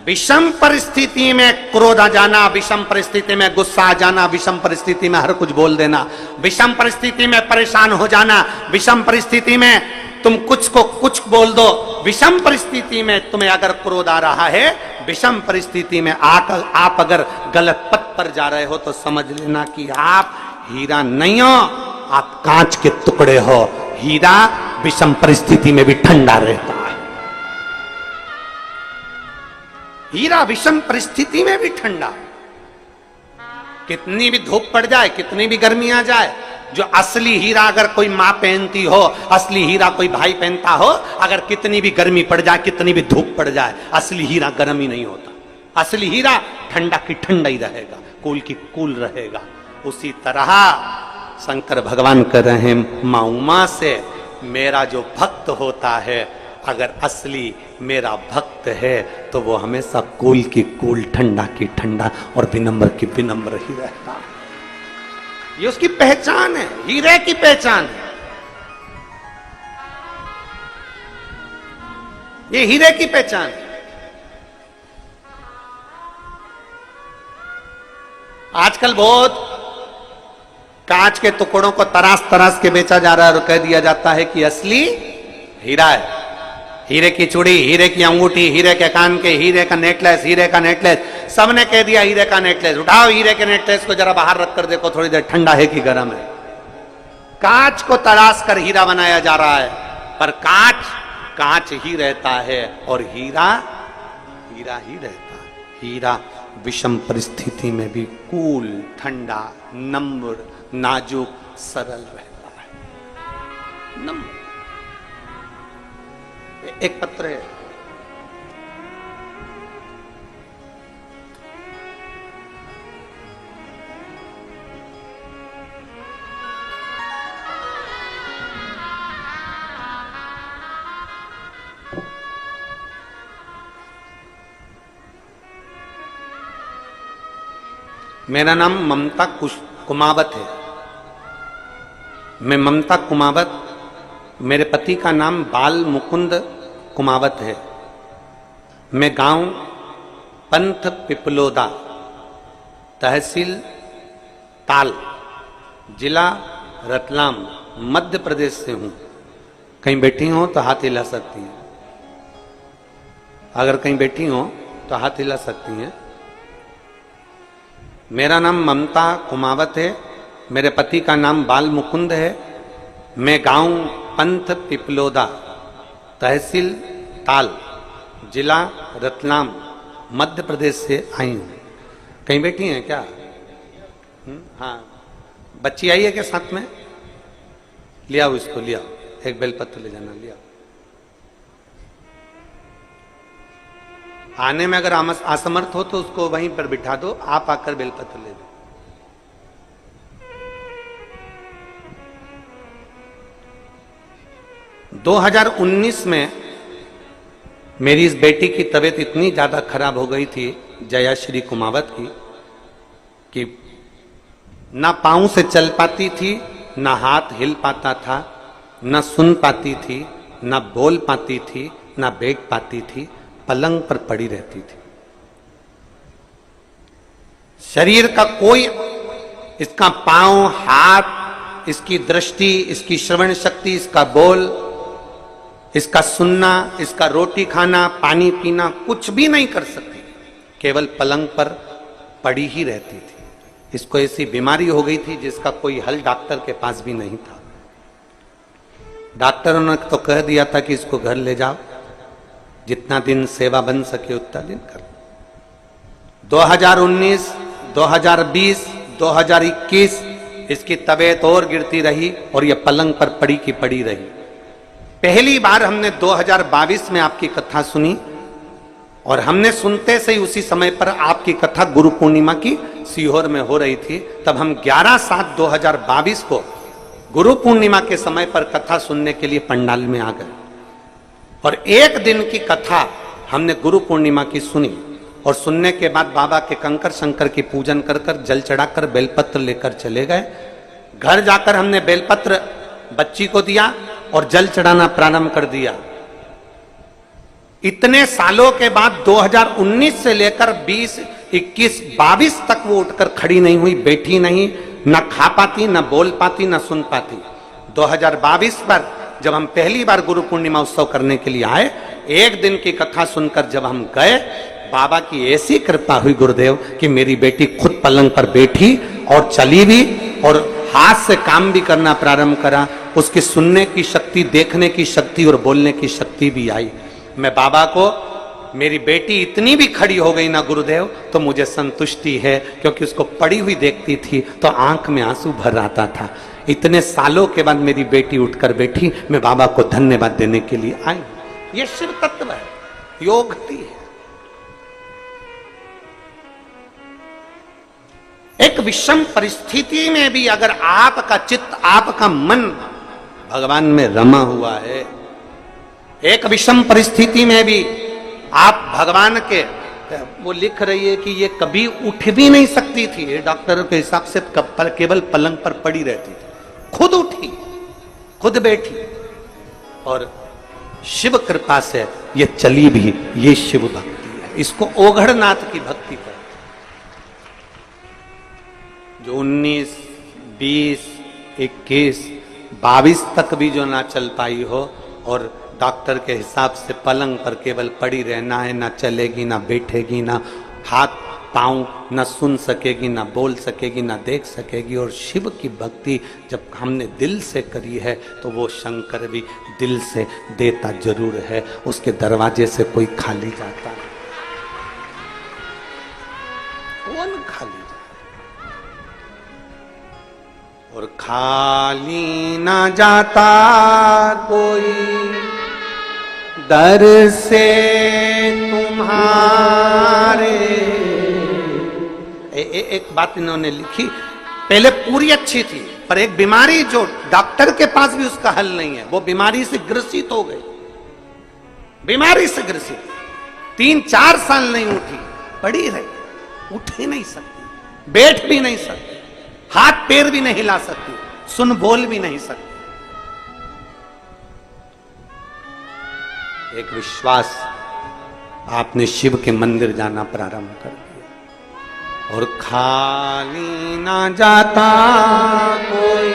विषम परिस्थिति में क्रोध आ जाना, विषम परिस्थिति में गुस्सा आ जाना, विषम परिस्थिति में हर कुछ बोल देना, विषम परिस्थिति में परेशान हो जाना, विषम परिस्थिति में तुम कुछ को कुछ बोल दो, विषम परिस्थिति में तुम्हें अगर क्रोध आ रहा है, विषम परिस्थिति में आप अगर गलत पथ पर जा रहे हो तो समझ लेना कि आप हीरा नहीं हो, आप कांच के टुकड़े हो। हीरा विषम परिस्थिति में भी ठंडा रहता है। हीरा विषम परिस्थिति में भी ठंडा, कितनी भी धूप पड़ जाए, कितनी भी गर्मी आ जाए। जो असली हीरा अगर कोई माँ पहनती हो, असली हीरा कोई भाई पहनता हो, अगर कितनी भी गर्मी पड़ जाए, कितनी भी धूप पड़ जाए, असली हीरा गर्म ही नहीं होता। असली हीरा ठंडा की ठंडा ही रहेगा, कूल की कूल रहेगा। उसी तरह शंकर भगवान कह रहे हैं, माँ उमा से मेरा जो भक्त होता है, अगर असली मेरा भक्त है तो वो हमेशा कूल की कूल, ठंडा की ठंडा और विनम्र की विनम्र ही रहता है। ये उसकी पहचान है, हीरे की पहचान है। ये हीरे की पहचान है। आजकल बहुत कांच के टुकड़ों को तराश तराश के बेचा जा रहा है और कह दिया जाता है कि असली हीरा है। हीरे की चूड़ी, हीरे की अंगूठी, हीरे के कान के, हीरे का नेकलेस, हीरे का नेकलेस, सबने कह दिया हीरे का नेकलेस। उठाओ हीरे के नेकलेस को जरा बाहर रख कर देखो, थोड़ी देर ठंडा है कि गर्म है। कांच को तराश कर हीरा बनाया जा रहा है, पर कांच कांच ही रहता है और हीरा हीरा ही रहता है। हीरा विषम परिस्थिति में भी कूल, ठंडा, नम्र, नाजुक, सरल रहता है। नम्र। एक पत्र है, मेरा नाम ममता कुमावत है। मैं ममता कुमावत, मेरे पति का नाम बाल मुकुंद कुमावत है। मैं गांव पंथ पिपलोदा, तहसील ताल, जिला रतलाम, मध्य प्रदेश से हूं। कहीं बैठी हो तो हाथ हिला सकती हैं, अगर कहीं बैठी हो तो हाथ हिला सकती हैं। मेरा नाम ममता कुमावत है, मेरे पति का नाम बाल मुकुंद है। मैं गांव पंथ पिपलोदा, तहसील ताल, जिला रतलाम, मध्य प्रदेश से आई हूं। कहीं बैठी हैं क्या? हाँ, बच्ची आई है क्या साथ में? ले आओ इसको, ले आओ, एक बेलपत्र ले जाना, ले आओ। आने में अगर असमर्थ हो तो उसको वहीं पर बिठा दो, आप आकर बेलपत्र ले दो। दो 2019 में मेरी इस बेटी की तबीयत इतनी ज्यादा खराब हो गई थी, जयाश्री कुमावत की, कि ना पांव से चल पाती थी, ना हाथ हिल पाता था, ना सुन पाती थी, ना बोल पाती थी, ना बैठ पाती थी, पलंग पर पड़ी रहती थी। शरीर का कोई, इसका पांव, हाथ, इसकी दृष्टि, इसकी श्रवण शक्ति, इसका बोल, इसका सुनना, इसका रोटी खाना, पानी पीना, कुछ भी नहीं कर सकती, केवल पलंग पर पड़ी ही रहती थी। इसको ऐसी बीमारी हो गई थी जिसका कोई हल डॉक्टर के पास भी नहीं था। डॉक्टरों ने तो कह दिया था कि इसको घर ले जाओ, जितना दिन सेवा बन सके उतना दिन कर। 2019, 2020, 2021 इसकी तबीयत और गिरती रही और यह पलंग पर पड़ी की पड़ी रही। पहली बार हमने 2022 में आपकी कथा सुनी और हमने सुनते से ही उसी समय पर आपकी कथा गुरु पूर्णिमा की सीहोर में हो रही थी। तब हम 11/7/2022 को गुरु पूर्णिमा के समय पर कथा सुनने के लिए पंडाल में आ गए और एक दिन की कथा हमने गुरु पूर्णिमा की सुनी और सुनने के बाद बाबा के कंकर शंकर की पूजन कर कर, जल चढ़ाकर, बेलपत्र लेकर चले गए। घर जाकर हमने बेलपत्र बच्ची को दिया और जल चढ़ाना प्रारंभ कर दिया। इतने सालों के बाद 2019 से लेकर 20, 21, 22 तक वो उठकर खड़ी नहीं हुई, बैठी नहीं, ना खा पाती, ना बोल पाती, ना सुन पाती। 2022 पर जब हम पहली बार गुरु पूर्णिमा उत्सव करने के लिए आए, एक दिन की कथा सुनकर जब हम गए, बाबा की ऐसी कृपा हुई गुरुदेव कि मेरी बेटी खुद पलंग पर बैठी और चली भी और हाथ से काम भी करना प्रारंभ करा। उसकी सुनने की शक्ति, देखने की शक्ति और बोलने की शक्ति भी आई। मैं बाबा को, मेरी बेटी इतनी भी खड़ी हो गई ना गुरुदेव तो मुझे संतुष्टि है, क्योंकि उसको पड़ी हुई देखती थी तो आंख में आंसू भर आता था। इतने सालों के बाद मेरी बेटी उठकर बैठी, मैं बाबा को धन्यवाद देने के लिए आई। ये शिव तत्व है, योग है। एक विषम परिस्थिति में भी अगर आपका चित्त, आपका मन भगवान में रमा हुआ है, एक विषम परिस्थिति में भी आप भगवान के, वो लिख रही है कि ये कभी उठ भी नहीं सकती थी, डॉक्टर के हिसाब से केवल पलंग पर पड़ी रहती थी, खुद उठी, खुद बैठी और शिव कृपा से ये चली भी। ये शिव भक्ति है, इसको ओघड़नाथ की भक्ति कहते हैं। जो 19, 20, 21, 22 तक भी जो ना चल पाई हो और डॉक्टर के हिसाब से पलंग पर केवल पड़ी रहना है, ना चलेगी, ना बैठेगी, ना हाथ पांव, ना सुन सकेगी, ना बोल सकेगी, ना देख सकेगी। और शिव की भक्ति जब हमने दिल से करी है तो वो शंकर भी दिल से देता जरूर है, उसके दरवाजे से कोई खाली जाता नहीं, कौन खाली जाता। और खाली ना जाता कोई दर से तुम्हारे। एक बात इन्होंने लिखी, पहले पूरी अच्छी थी पर एक बीमारी जो डॉक्टर के पास भी उसका हल नहीं है, वो बीमारी से ग्रसित हो गई, बीमारी से ग्रसित, 3-4 साल नहीं उठी, पड़ी रही, उठ ही नहीं सकती, बैठ भी नहीं सकती, हाथ पैर भी नहीं हिला सकती, सुन बोल भी नहीं सकती। एक विश्वास आपने शिव के मंदिर जाना प्रारंभ कर दिया। और खाली ना जाता कोई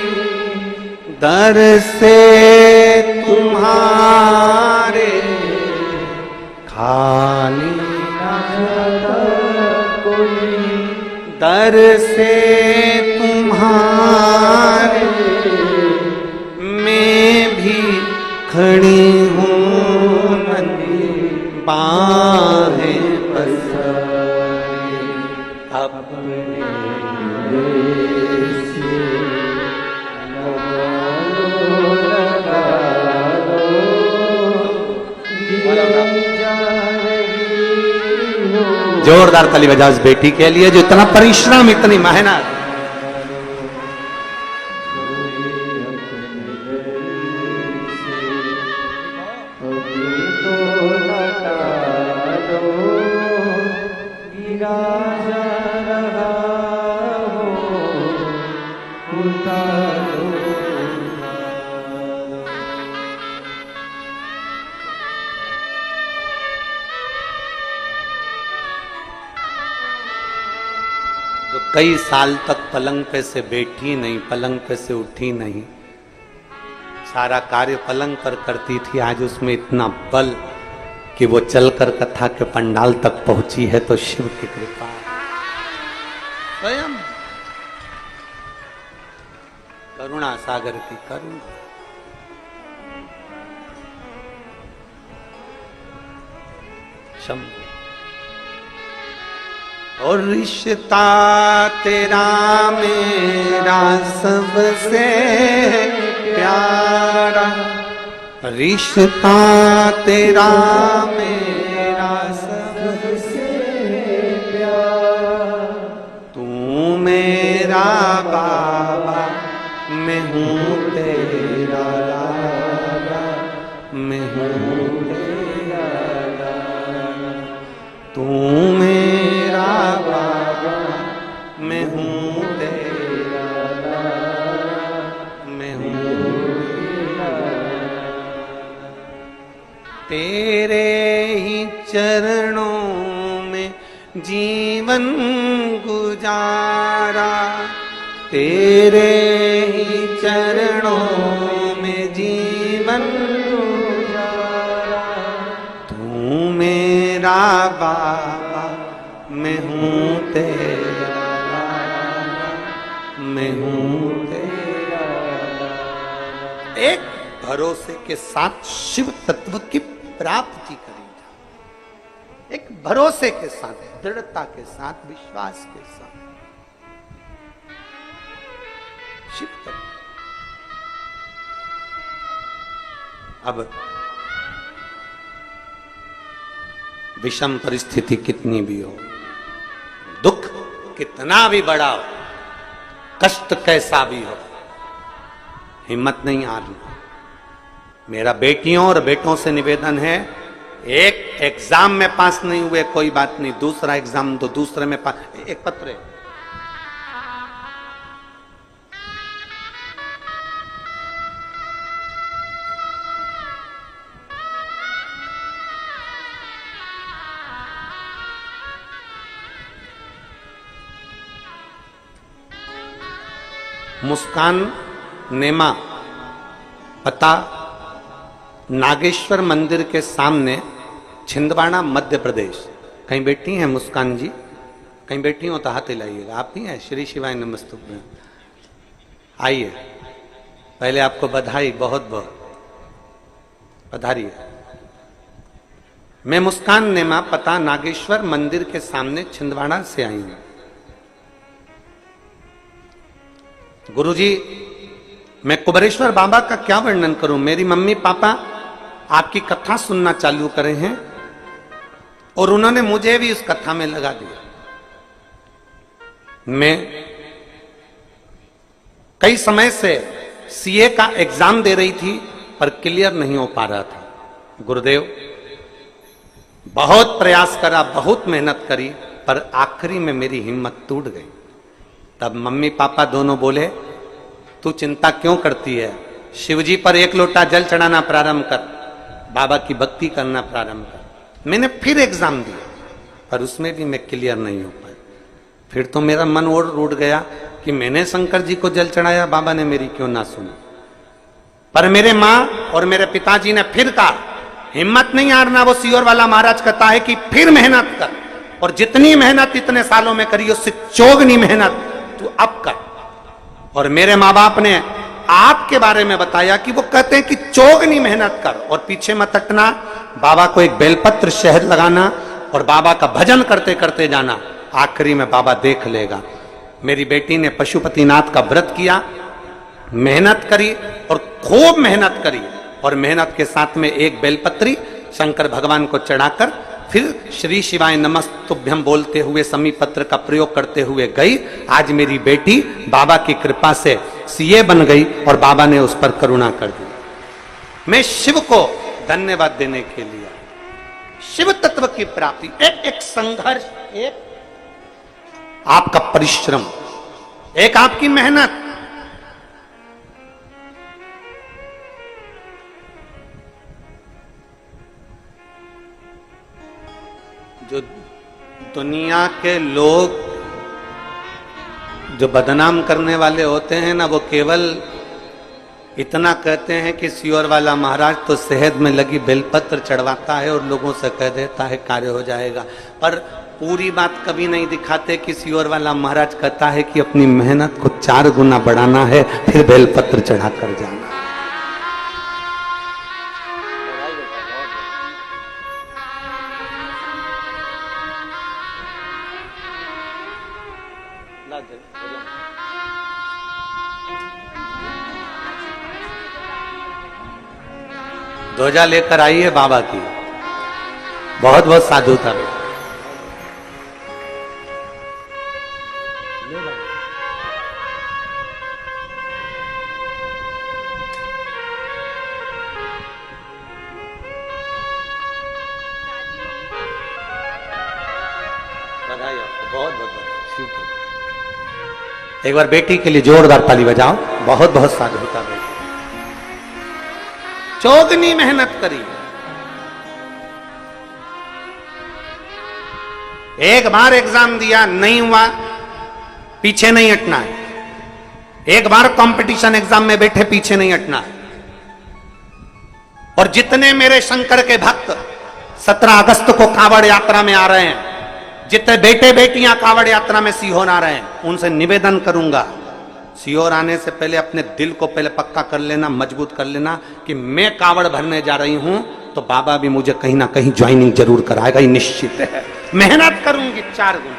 दर से तुम्हारे, खाली ना जाता कोई दर से तुम्हारे, मैं भी खड़ी हूँ बाहें पसारे अपने जोरदार ताली बजाओ इस बेटी के लिए जो इतना परिश्रम, इतनी मेहनत। जो कई साल तक पलंग पे से बैठी नहीं, पलंग पे से उठी नहीं, सारा कार्य पलंग पर करती थी, आज उसमें इतना बल कि वो चलकर कथा के पंडाल तक पहुंची है, तो शिव की कृपा स्वयं करुणा सागर की करुणा। शंभु और रिश्ता तेरा मेरा सबसे प्यारा, रिश्ता तेरा मेरा सबसे प्यारा, तू मेरा बाबा मैं हूँ तेरा लाला, मैं हूँ तेरा लाला, तू मेरा बाबा मैं हूँ तेरा लाला, मैं हूँ तेरा लाला। तेरे ही चरणों में जीवन गुजारा, तेरे ही चरणों में जीवन गुजारा, तू मेरा बाबा मैं हूँ तेरा लाला, मैं हूँ तेरा लाला। एक भरोसे के साथ शिव तत्व की प्राप्ति करी जाए, एक भरोसे के साथ, दृढ़ता के साथ, विश्वास के साथ शिव तत्व। अब विषम परिस्थिति कितनी भी हो, दुख कितना भी बड़ा हो, कष्ट कैसा भी हो, हिम्मत नहीं हारना। मेरा बेटियों और बेटों से निवेदन है, एक एग्जाम में पास नहीं हुए कोई बात नहीं, दूसरा एग्जाम तो दूसरे में पास। एक पत्र है, मुस्कान नेमा, पता नागेश्वर मंदिर के सामने, छिंदवाड़ा मध्य प्रदेश। कहीं बैठी हैं मुस्कान जी? कहीं बैठी हो तो हाथ हिलाइएगा। आप ही हैं? श्री शिवाय नमस्तुभ्यं। आइए, पहले आपको बधाई, बहुत बहुत पधारिए। मैं मुस्कान नेमा, पता नागेश्वर मंदिर के सामने, छिंदवाड़ा से आई हूं। गुरुजी, मैं कुबरेश्वर बाबा का क्या वर्णन करूं। मेरी मम्मी पापा आपकी कथा सुनना चालू करे हैं और उन्होंने मुझे भी इस कथा में लगा दिया। मैं कई समय से सीए का एग्जाम दे रही थी पर क्लियर नहीं हो पा रहा था। गुरुदेव, बहुत प्रयास करा, बहुत मेहनत करी, पर आखिरी में मेरी हिम्मत टूट गई। तब मम्मी पापा दोनों बोले, तू चिंता क्यों करती है, शिवजी पर एक लोटा जल चढ़ाना प्रारंभ कर, बाबा की भक्ति करना प्रारंभ कर। मैंने फिर एग्जाम दिया, पर उसमें भी मैं क्लियर नहीं हो पाया। फिर तो मेरा मन और रूठ गया कि मैंने शंकर जी को जल चढ़ाया, बाबा ने मेरी क्यों ना सुनी। पर मेरे माँ और मेरे पिताजी ने फिर कहा, हिम्मत नहीं हारना। वो सीहोर वाला महाराज कहता है कि फिर मेहनत कर, और जितनी मेहनत इतने सालों में करी उससे चौगनी मेहनत तू अब कर। और मेरे माँ बाप ने आपके बारे में बताया कि वो कहते हैं कि चौगनी मेहनत कर और पीछे मत हटना। बाबा को एक बेलपत्र शहद लगाना और बाबा का भजन करते करते जाना, आखिरी में बाबा देख लेगा। मेरी बेटी ने पशुपतिनाथ का व्रत किया, मेहनत करी और खूब मेहनत करी, और मेहनत के साथ में एक बेलपत्री शंकर भगवान को चढ़ाकर फिर श्री शिवाय नमस्तुभ्यम बोलते हुए समी पत्र का प्रयोग करते हुए गई। आज मेरी बेटी बाबा की कृपा से सीए बन गई और बाबा ने उस पर करुणा कर दी। मैं शिव को धन्यवाद देने के लिए, शिव तत्व की प्राप्ति, एक संघर्ष, एक आपका परिश्रम, एक आपकी मेहनत, जो दुनिया के लोग जो बदनाम करने वाले होते हैं ना, वो केवल इतना कहते हैं कि सीहोर वाला महाराज तो शहद में लगी बेलपत्र चढ़वाता है और लोगों से कह देता है कार्य हो जाएगा, पर पूरी बात कभी नहीं दिखाते कि सीहोर वाला महाराज कहता है कि अपनी मेहनत को 4 गुना बढ़ाना है, फिर बेलपत्र चढ़ा कर जाना। ध्वजा लेकर आई है बाबा की, बहुत बहुत साधुता में। बधाई आपको, बहुत बहुत बधाई। एक बार बेटी के लिए जोरदार ताली बजाओ। बहुत बहुत साधुता बेटी, चौगनी मेहनत करी। एक बार एग्जाम दिया, नहीं हुआ, पीछे नहीं हटना है। एक बार कंपटीशन एग्जाम में बैठे, पीछे नहीं हटना है। और जितने मेरे शंकर के भक्त 17 अगस्त को कांवड़ यात्रा में आ रहे हैं, जितने बेटे बेटियां कांवड़ यात्रा में सीहोर आ रहे हैं, उनसे निवेदन करूंगा, सीहोर आने से पहले अपने दिल को पहले पक्का कर लेना, मजबूत कर लेना कि मैं कांवड़ भरने जा रही हूं तो बाबा भी मुझे कहीं ना कहीं ज्वाइनिंग जरूर कराएगा, ये निश्चित है। मेहनत करूंगी 4 गुना।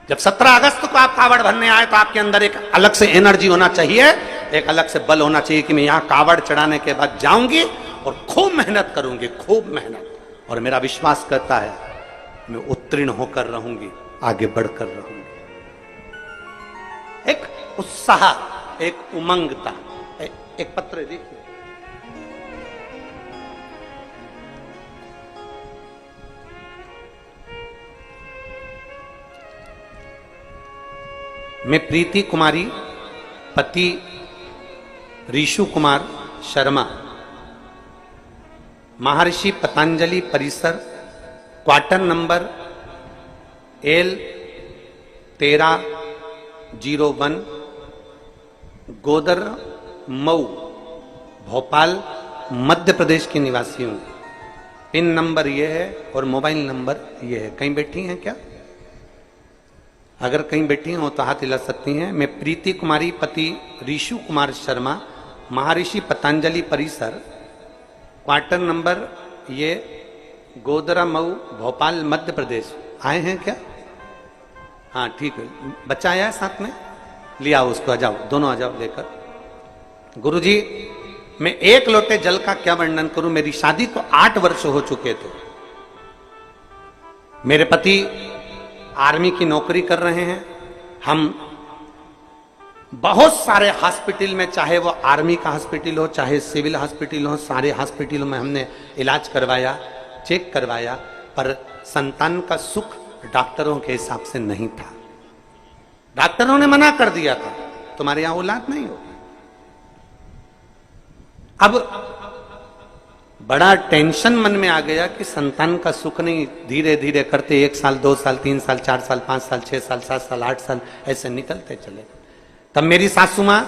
जब 17 अगस्त को आप कांवड़ भरने आए तो आपके अंदर एक अलग से एनर्जी होना चाहिए, एक अलग से बल होना चाहिए कि मैं यहां कांवड़ चढ़ाने के बाद जाऊंगी और खूब मेहनत करूंगी, खूब मेहनत। और मेरा विश्वास करता है मैं उत्तीर्ण होकर रहूंगी, आगे बढ़कर रहूंगी। एक उत्साह, एक उमंगता। एक पत्र देखिए, मैं प्रीति कुमारी, पति ऋषु कुमार शर्मा, महर्षि पतंजलि परिसर, क्वार्टर नंबर L1301, गोदर मऊ, भोपाल, मध्य प्रदेश की निवासी हूं। पिन नंबर यह है और मोबाइल नंबर यह है। कहीं बैठी हैं क्या? अगर कहीं बैठी हो तो हाथ हिला सकती हैं। मैं प्रीति कुमारी, पति ऋषु कुमार शर्मा, महर्षि पतंजलि परिसर, क्वार्टर नंबर ये गोदरा मऊ, भोपाल, मध्य प्रदेश। आए हैं क्या? हाँ ठीक है। बच्चा आया है साथ में, लिया उसको, आ जाओ, दोनों आ जाओ लेकर। गुरुजी, मैं 1 लोटे जल का क्या वर्णन करूं। मेरी शादी को 8 वर्ष हो चुके थे। मेरे पति आर्मी की नौकरी कर रहे हैं। हम बहुत सारे हॉस्पिटल में, चाहे वो आर्मी का हॉस्पिटल हो, चाहे सिविल हॉस्पिटल हो, सारे हॉस्पिटलों में हमने इलाज करवाया, चेक करवाया, पर संतान का सुख डॉक्टरों के हिसाब से नहीं था। डॉक्टरों ने मना कर दिया था, तुम्हारे यहां औलाद नहीं हो। अब बड़ा टेंशन मन में आ गया कि संतान का सुख नहीं, धीरे धीरे करते 1 साल 2 साल 3 साल 4 साल 5 साल 6 साल 7 साल 8 साल ऐसे निकलते चले। तब मेरी सासू माँ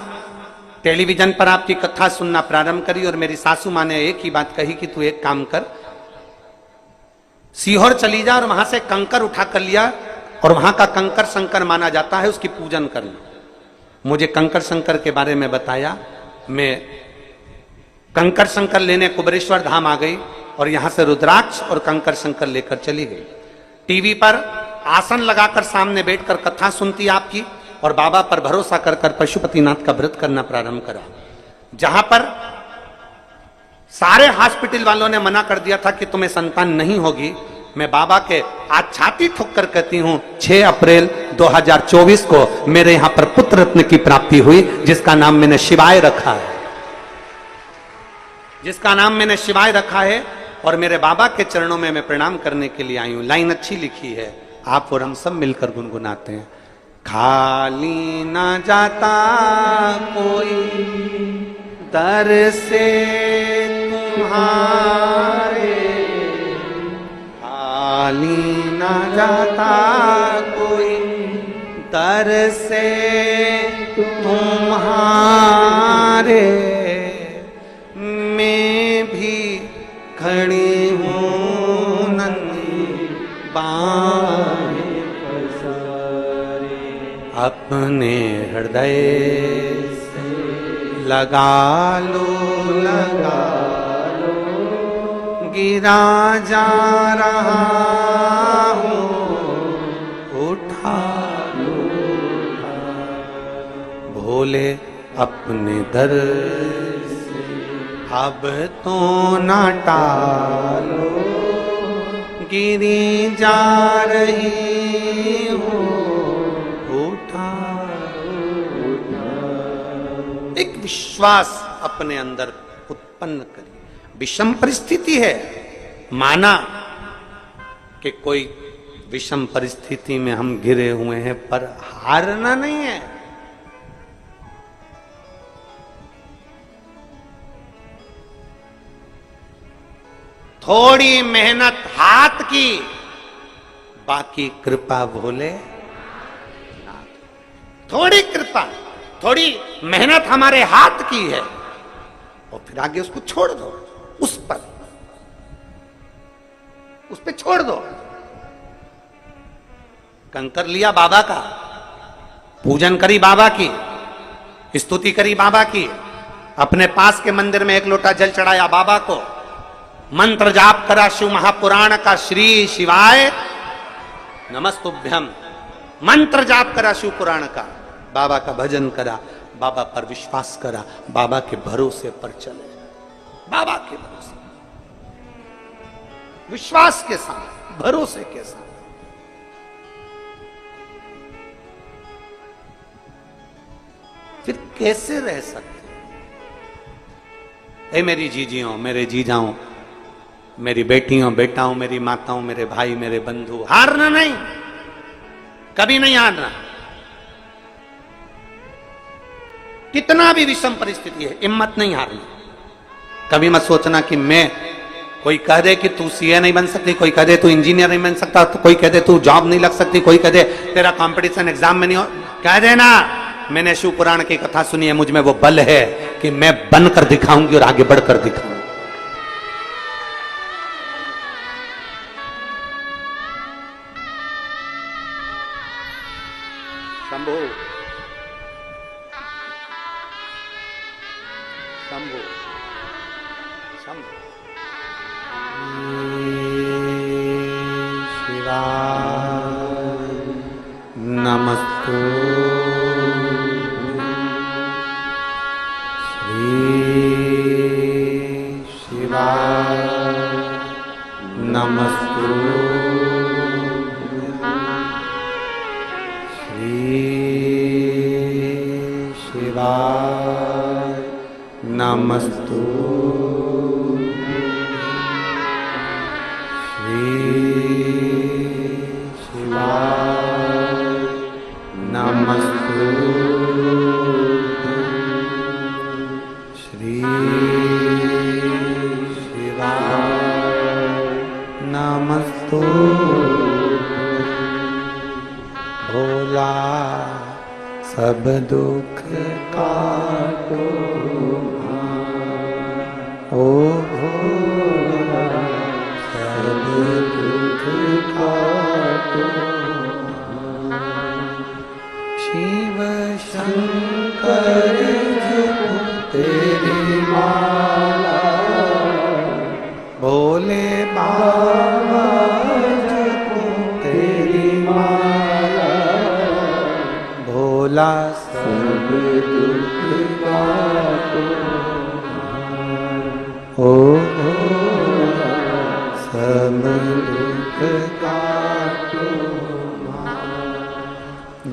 टेलीविजन पर आपकी कथा सुनना प्रारंभ करी और मेरी सासू माँ ने एक ही बात कही कि तू एक काम कर, सीहोर चली जा और वहां से कंकर उठा कर लिया और वहां का कंकर शंकर माना जाता है, उसकी पूजन करना। मुझे कंकर शंकर के बारे में बताया। मैं कंकर शंकर लेने कुबेरेश्वर धाम आ गई और यहां से रुद्राक्ष और कंकर शंकर लेकर चली गई। टीवी पर आसन लगाकर सामने बैठकर कथा सुनती आपकी और बाबा पर भरोसा कर कर पशुपतिनाथ का व्रत करना प्रारंभ करा। जहां पर सारे हॉस्पिटल वालों ने मना कर दिया था कि तुम्हें संतान नहीं होगी, मैं बाबा के आज छाती ठोक कर कहती हूं 6 अप्रैल 2024 को मेरे यहां पर पुत्र रत्न की प्राप्ति हुई, जिसका नाम मैंने शिवाय रखा है, जिसका नाम मैंने शिवाय रखा है। और मेरे बाबा के चरणों में मैं प्रणाम करने के लिए आई हूं। लाइन अच्छी लिखी है, आप और हम सब मिलकर गुनगुनाते हैं। खाली ना जाता कोई दर से तुम्हारे, खाली ना जाता कोई दर से तुम्हारे, मैं भी खड़ी हूँ नन्ही बाहें पसारे, अपने हृदय से लगा लो गिरा जा रहा हूँ, उठा लो भोले अपने दर से, अब तो ना टालो गिरी जा रही हूँ, उठा। एक विश्वास अपने अंदर उत्पन्न करिए। विषम परिस्थिति है, माना कि कोई विषम परिस्थिति में हम घिरे हुए हैं, पर हारना नहीं है। थोड़ी मेहनत हाथ की, बाकी कृपा भोले। थोड़ी कृपा, थोड़ी मेहनत हमारे हाथ की है और फिर आगे उसको छोड़ दो, उस पे छोड़ दो। कंकर लिया बाबा का, पूजन करी बाबा की, स्तुति करी बाबा की, अपने पास के मंदिर में 1 लोटा जल चढ़ाया बाबा को, मंत्र जाप करा शिव महापुराण का, श्री शिवाय नमस्तुभ्यम, मंत्र जाप करा शिव पुराण का, बाबा का भजन करा, बाबा पर विश्वास करा, बाबा के भरोसे पर चले, बाबा के भरोसे, विश्वास के साथ, भरोसे के साथ। फिर कैसे रह सकते? ए मेरी जीजियों, मेरे जीजाओं, मेरी बेटियों बेटाओं, मेरी माताओं, मेरे भाई, मेरे बंधु, हारना नहीं, कभी नहीं हारना। कितना भी विषम परिस्थिति है, हिम्मत नहीं हारनी। कभी मत सोचना कि मैं, कोई कह दे कि तू सीए नहीं बन सकती, कोई कह दे तू इंजीनियर नहीं बन सकता, तो कोई कह दे तू जॉब नहीं लग सकती, कोई कह दे तेरा कंपटीशन एग्जाम में नहीं हो, कह देना मैंने शिव पुराण की कथा सुनी है, मुझ में वो बल है कि मैं बनकर दिखाऊंगी और आगे बढ़कर दिखाऊंगी। शंभू शंभू शंभू शिवाय नमस्तु नमस्तु श्री शिवाय नमस्तु श्री शिवाय नमस्तु श्री नमस्तु भोला सब दुख काटो ओ भोला सब दुख काटो शिव शंकर तेरी माला भोले बाबा तेरी माला भोला सब दुख काटो ओ भोला सब दुख काटो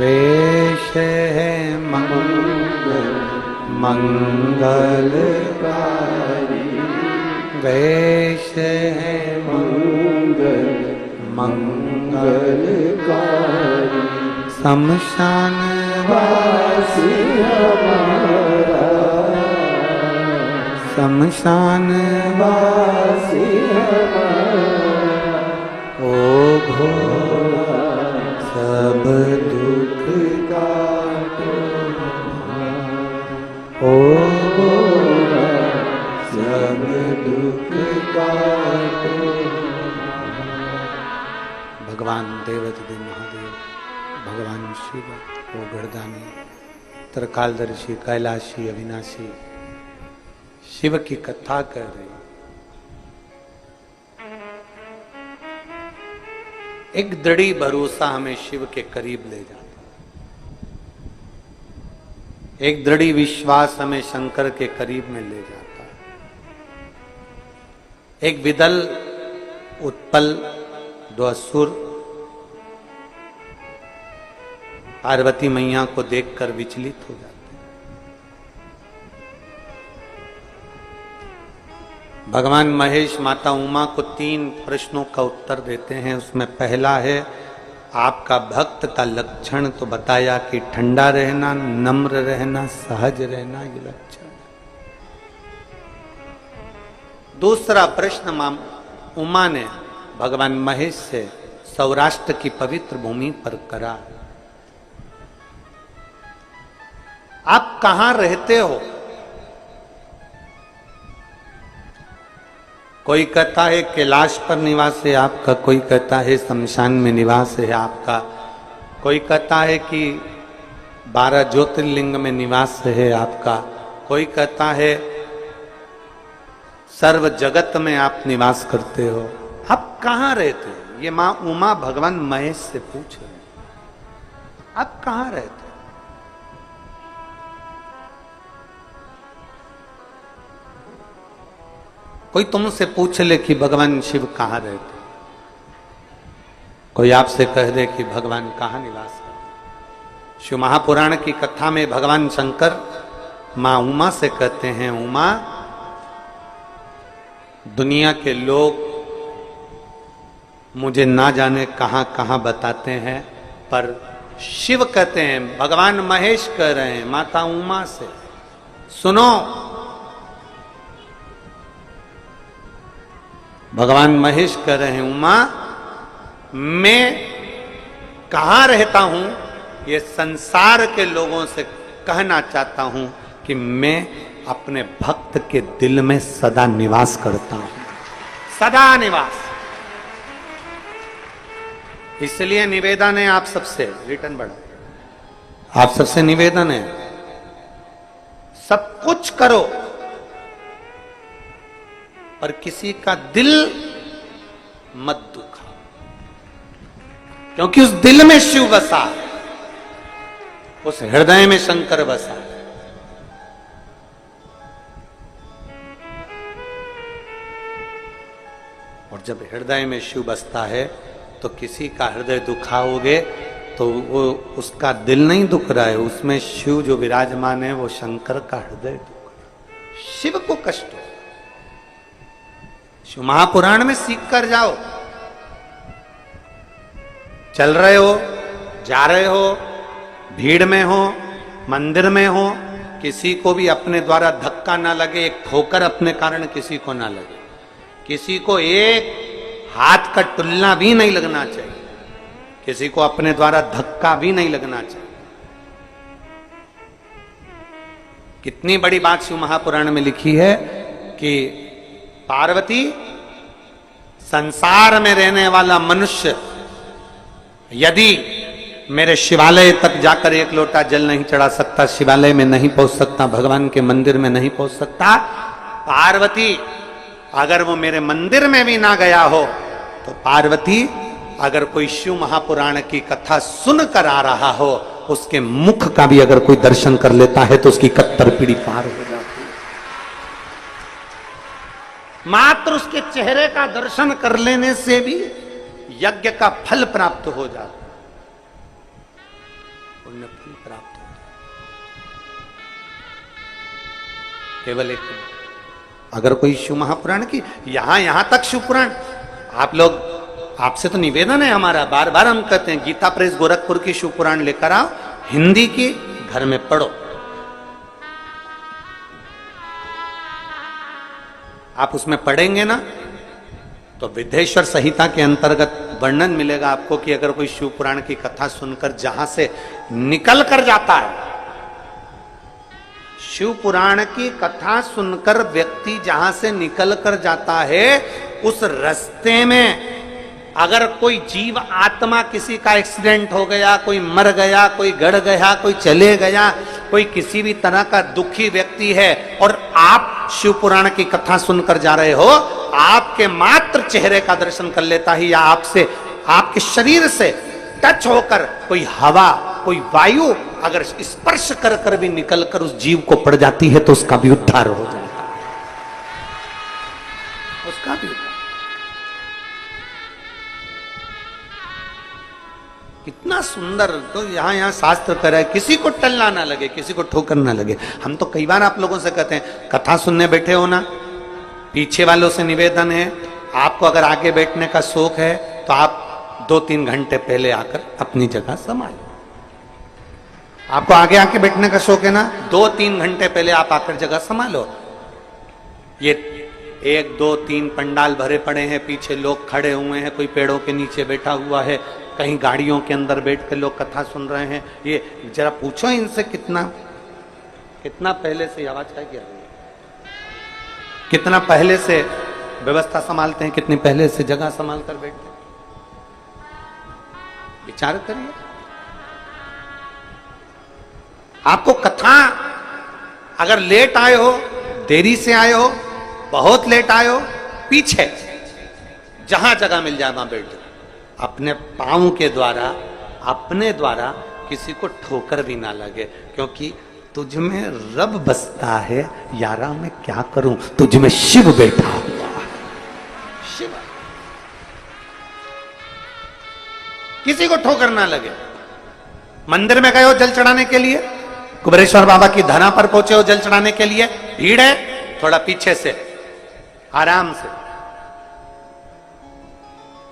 वेश है मंगलकारी वेश है मंगलकारी शमशान वासी हमारा शमशान वासी हमारा ओ भोला सब दुख काटो ओ भोला सब दुख काटो। भगवान देवदेव महादेव भगवान शिव वो गर्दानी त्रिकालदर्शी कैलाशी अविनाशी शिव की कथा कर रहे। एक दृढ़ी भरोसा हमें शिव के करीब ले जाता, एक दृढ़ी विश्वास हमें शंकर के करीब में ले जाता। एक विदल उत्पल दो असुर पार्वती मैया को देखकर विचलित हो जाते। भगवान महेश माता उमा को 3 प्रश्नों का उत्तर देते हैं। उसमें पहला है आपका भक्त का लक्षण तो बताया कि ठंडा रहना, नम्र रहना, सहज रहना, ये लक्षण। दूसरा प्रश्न उमा ने भगवान महेश से सौराष्ट्र की पवित्र भूमि पर करा, आप कहां रहते हो? कोई कहता है कैलाश पर निवास है आपका, कोई कहता है शमशान में निवास है आपका, कोई कहता है कि 12 ज्योतिर्लिंग में निवास है आपका, कोई कहता है सर्व जगत में आप निवास करते हो। आप कहां रहते हो? ये मां उमा भगवान महेश से पूछ रहे हैं, आप कहां रहते हो? कोई तुमसे पूछ ले कि भगवान शिव कहां रहते, कोई आपसे कह दे कि भगवान कहां निवास करते। शिव महापुराण की कथा में भगवान शंकर मां उमा से कहते हैं, उमा दुनिया के लोग मुझे ना जाने कहां कहां बताते हैं, पर शिव कहते हैं, भगवान महेश कह रहे हैं माता उमा से, सुनो भगवान महेश कह रहे हैं, उमा मैं कहां रहता हूं ये संसार के लोगों से कहना चाहता हूं कि मैं अपने भक्त के दिल में सदा निवास करता हूं, सदा निवास। इसलिए निवेदन है आप सबसे, रिटर्न बढ़ा, आप सबसे निवेदन है सब कुछ करो पर किसी का दिल मत दुखाओ, क्योंकि उस दिल में शिव बसा, उस हृदय में शंकर बसा। और जब हृदय में शिव बसता है तो किसी का हृदय दुखाओगे तो वो उसका दिल नहीं दुख रहा है, उसमें शिव जो विराजमान है वो शंकर का हृदय दुख रहा है, शिव को कष्ट हो। शिव महापुराण में सीख कर जाओ, चल रहे हो, जा रहे हो, भीड़ में हो, मंदिर में हो, किसी को भी अपने द्वारा धक्का ना लगे, एक ठोकर अपने कारण किसी को ना लगे, किसी को एक हाथ का टुल्ला भी नहीं लगना चाहिए, किसी को अपने द्वारा धक्का भी नहीं लगना चाहिए। कितनी बड़ी बात शिव महापुराण में लिखी है कि पार्वती, संसार में रहने वाला मनुष्य यदि मेरे शिवालय तक जाकर एक लोटा जल नहीं चढ़ा सकता, शिवालय में नहीं पहुंच सकता, भगवान के मंदिर में नहीं पहुंच सकता, पार्वती अगर वो मेरे मंदिर में भी ना गया हो तो पार्वती अगर कोई शिव महापुराण की कथा सुन कर आ रहा हो, उसके मुख का भी अगर कोई दर्शन कर लेता है तो उसकी कत्तर पीढ़ी पार हो जाती है। मात्र उसके चेहरे का दर्शन कर लेने से भी यज्ञ का फल प्राप्त हो जाता, पुण्य फल प्राप्त हो जाता। केवल एक, अगर कोई शिव महापुराण की यहां तक शिव पुराण, आप लोग, आपसे तो निवेदन है हमारा, बार बार हम कहते हैं गीता प्रेस गोरखपुर की शिव पुराण लेकर आओ, हिंदी की घर में पढ़ो। आप उसमें पढ़ेंगे ना तो विद्येश्वर संहिता के अंतर्गत वर्णन मिलेगा आपको कि अगर कोई शिव पुराण की कथा सुनकर जहां से निकल कर जाता है, शिव पुराण की कथा सुनकर व्यक्ति जहां से निकल कर जाता है, उस रास्ते में अगर कोई जीव आत्मा, किसी का एक्सीडेंट हो गया, कोई मर गया, कोई गड़ गया, कोई चले गया, कोई किसी भी तरह का दुखी व्यक्ति है और आप शिव पुराण की कथा सुनकर जा रहे हो, आपके मात्र चेहरे का दर्शन कर लेता ही या आपसे, आपके शरीर से टच होकर कोई हवा, कोई वायु अगर स्पर्श कर कर भी निकल कर उस जीव को पड़ जाती है तो उसका भी उद्धार हो जाता है, उसका भी। कितना सुंदर, तो यहां शास्त्र कर रहा है, किसी को टलना ना लगे, किसी को ठोकर ना लगे। हम तो कई बार आप लोगों से कहते हैं कथा सुनने बैठे हो ना, पीछे वालों से निवेदन है, आपको अगर आगे बैठने का शौक है तो आप 2-3 घंटे पहले आकर अपनी जगह संभालो। आपको आगे आके बैठने का शौक है ना, 2-3 घंटे पहले आप आकर जगह संभालो। ये 1-2-3 पंडाल भरे पड़े हैं, पीछे लोग खड़े हुए हैं, कोई पेड़ों के नीचे बैठा हुआ है, कहीं गाड़ियों के अंदर बैठ कर लोग कथा सुन रहे हैं। ये जरा पूछो इनसे कितना पहले से आवाज है क्या, कितना पहले से व्यवस्था संभालते हैं, कितनी पहले से जगह संभाल कर बैठते हैं। विचार करिए। आपको कथा अगर लेट आए हो, देरी से आए हो, बहुत लेट आए हो, पीछे जहां जगह मिल जाए वहां बैठ जाओ। अपने पांव के द्वारा, अपने द्वारा किसी को ठोकर भी ना लगे, क्योंकि तुझ में रब बसता है, यारा मैं क्या करूं, तुझ में शिव बैठा हुआ है, शिव। किसी को ठोकर ना लगे। मंदिर में गए हो जल चढ़ाने के लिए, कुबेरेश्वर बाबा की धरा पर पहुंचे हो जल चढ़ाने के लिए, भीड़ है, थोड़ा पीछे से आराम से।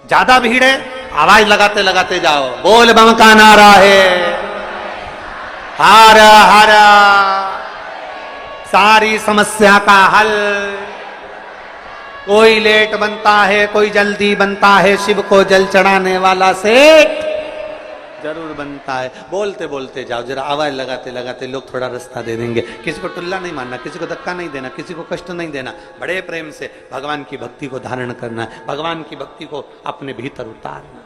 ज्यादा भीड़ है, आवाज लगाते लगाते जाओ, बोल बम का नारा है, हर हर, सारी समस्या का हल। कोई लेट बनता है, कोई जल्दी बनता है, शिव को जल चढ़ाने वाला सेठ जरूर बनता है। बोलते बोलते जाओ, जरा आवाज लगाते लगाते लोग थोड़ा रास्ता दे देंगे। किसी को टुल्ला नहीं मारना, किसी को धक्का नहीं देना, किसी को कष्ट नहीं देना, बड़े प्रेम से भगवान की भक्ति को धारण करना है, भगवान की भक्ति को अपने भीतर उतारना।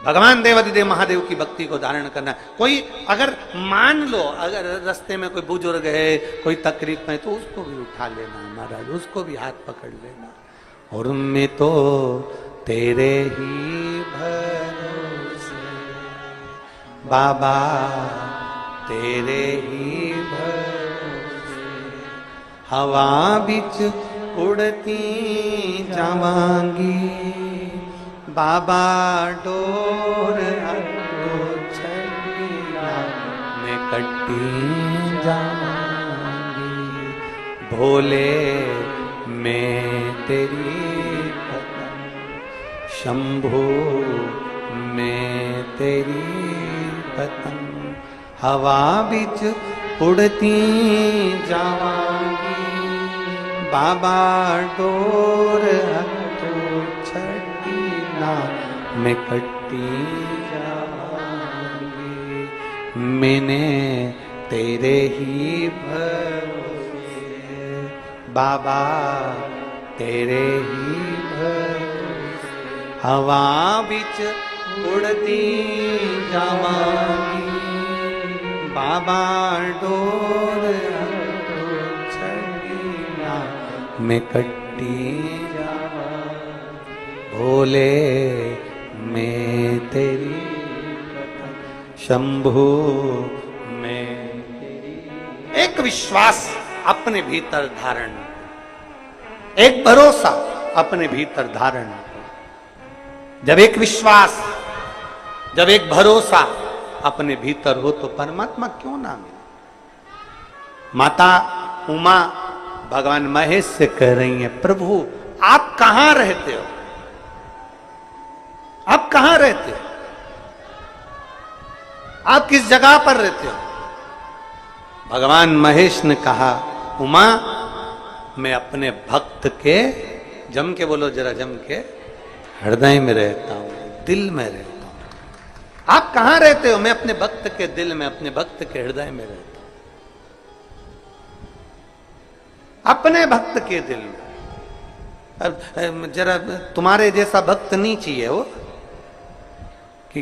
भगवान देवाधिदेव महादेव की भक्ति को धारण करना। कोई अगर मान लो अगर रास्ते में कोई बुजुर्ग है, कोई तकलीफ में, तो उसको भी उठा लेना महाराज, उसको भी हाथ पकड़ लेना। और मैं तो तेरे ही भरोसे बाबा, तेरे ही भरोसे हवा बिच उड़ती जावांगी, बाबा डोर छड़िया मैं कट्टी जावांगी, भोले मैं तेरी शंभो मैं तेरी पतंग, हवा बिच उड़ती जावांगी, बाबा डोर हतो छठी ना मैं कट्टी जाऊंगी, मैंने तेरे ही भरोसे बाबा तेरे ही भरोसे हवा बिच उड़ती जावांगी, बाबा डोर हतो छठी ना मैं कट्टी जावांगी, भोले मैं तेरी शंभु मैं तेरी। एक विश्वास अपने भीतर धारण, एक भरोसा अपने भीतर धारण। जब एक विश्वास, जब एक भरोसा अपने भीतर हो तो परमात्मा क्यों ना मिले। माता उमा भगवान महेश से कह रही हैं, प्रभु आप कहां रहते हो, आप कहां रहते हो, आप किस जगह पर रहते हो। भगवान महेश ने कहा, उमा मैं अपने भक्त के, जम के बोलो जरा, जम के, हृदय में रहता हूं, दिल में रहता हूं। आप कहां रहते हो, मैं अपने भक्त के दिल में, अपने भक्त के हृदय में रहता हूं, अपने भक्त के दिल में। अब जरा तुम्हारे जैसा भक्त नहीं चाहिए वो कि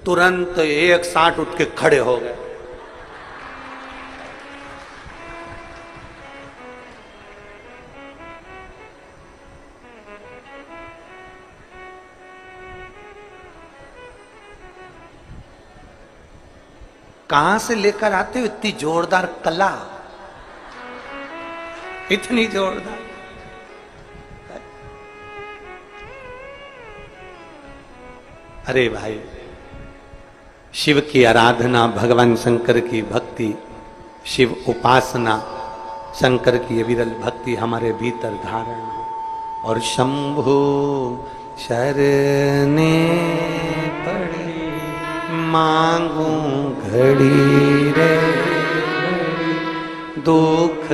तुरंत एक साथ उठ के खड़े हो गए। कहां से लेकर आते हो इतनी जोरदार कला, इतनी जोरदार। अरे भाई, शिव की आराधना, भगवान शंकर की भक्ति, शिव उपासना, शंकर की विरल भक्ति हमारे भीतर धारण हो। और शंभु शरणे पड़े मांगू घड़ी रे, दुख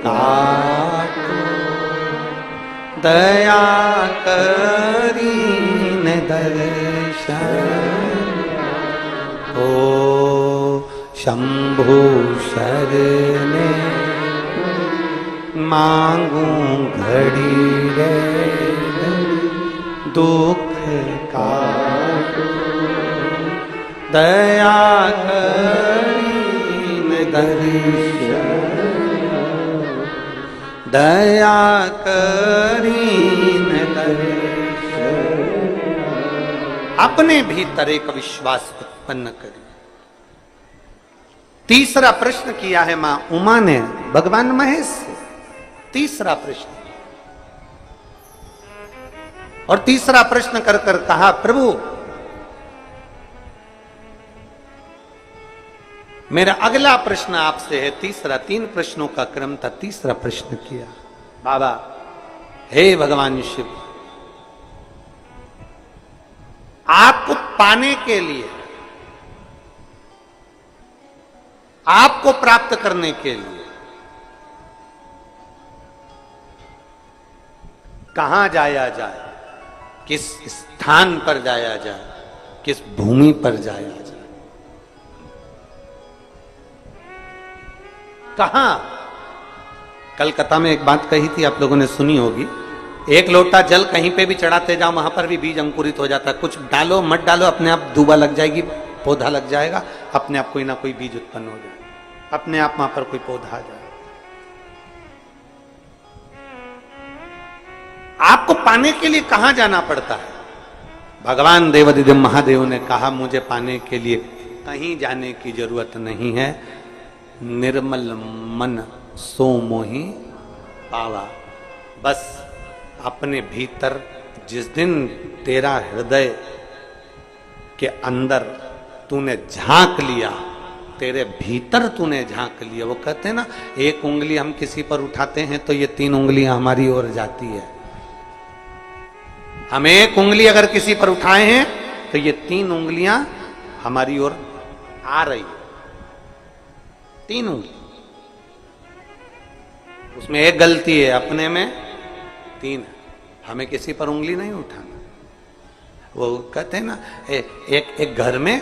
काटो दया करीन दर्शन ओ शंभु शरणे मांगू घड़ी रे, दुख काटो दया करीन दर्शन, दया करीन दर्शन। अपने भीतर एक विश्वास उत्पन्न करिए। तीसरा प्रश्न किया है मां उमा ने भगवान महेश से, तीसरा प्रश्न। और तीसरा प्रश्न कर कर कहा, प्रभु मेरा अगला प्रश्न आपसे है, तीसरा, 3 प्रश्नों का क्रम था, तीसरा प्रश्न किया, बाबा हे भगवान शिव, आपको पाने के लिए, आपको प्राप्त करने के लिए कहां जाया जाए, किस स्थान पर जाया जाए, किस भूमि पर जाया जाए, कहां। कलकत्ता में एक बात कही थी, आप लोगों ने सुनी होगी, एक लोटा जल कहीं पे भी चढ़ाते जाओ, वहां पर भी बीज अंकुरित हो जाता है। कुछ डालो मत डालो, अपने आप दूबा लग जाएगी, पौधा लग जाएगा, अपने आप कोई ना कोई बीज उत्पन्न हो जाएगा, अपने आप वहां पर कोई पौधा आ जाएगा। आपको पाने के लिए कहां जाना पड़ता है? भगवान देवादिदेव महादेव ने कहा, मुझे पाने के लिए कहीं जाने की जरूरत नहीं है, निर्मल मन सो मोहि पावा। बस अपने भीतर, जिस दिन तेरा हृदय के अंदर तूने झांक लिया, तेरे भीतर तूने झांक लिया, वो कहते हैं ना, एक उंगली हम किसी पर उठाते हैं तो ये 3 उंगलियां हमारी ओर जाती है। हम एक उंगली अगर किसी पर उठाए हैं तो ये 3 उंगलियां हमारी ओर आ रही है, 3 उंगली। उसमें एक गलती है, अपने में 3 है। हमें किसी पर उंगली नहीं उठाना। वो कहते हैं ना, एक घर में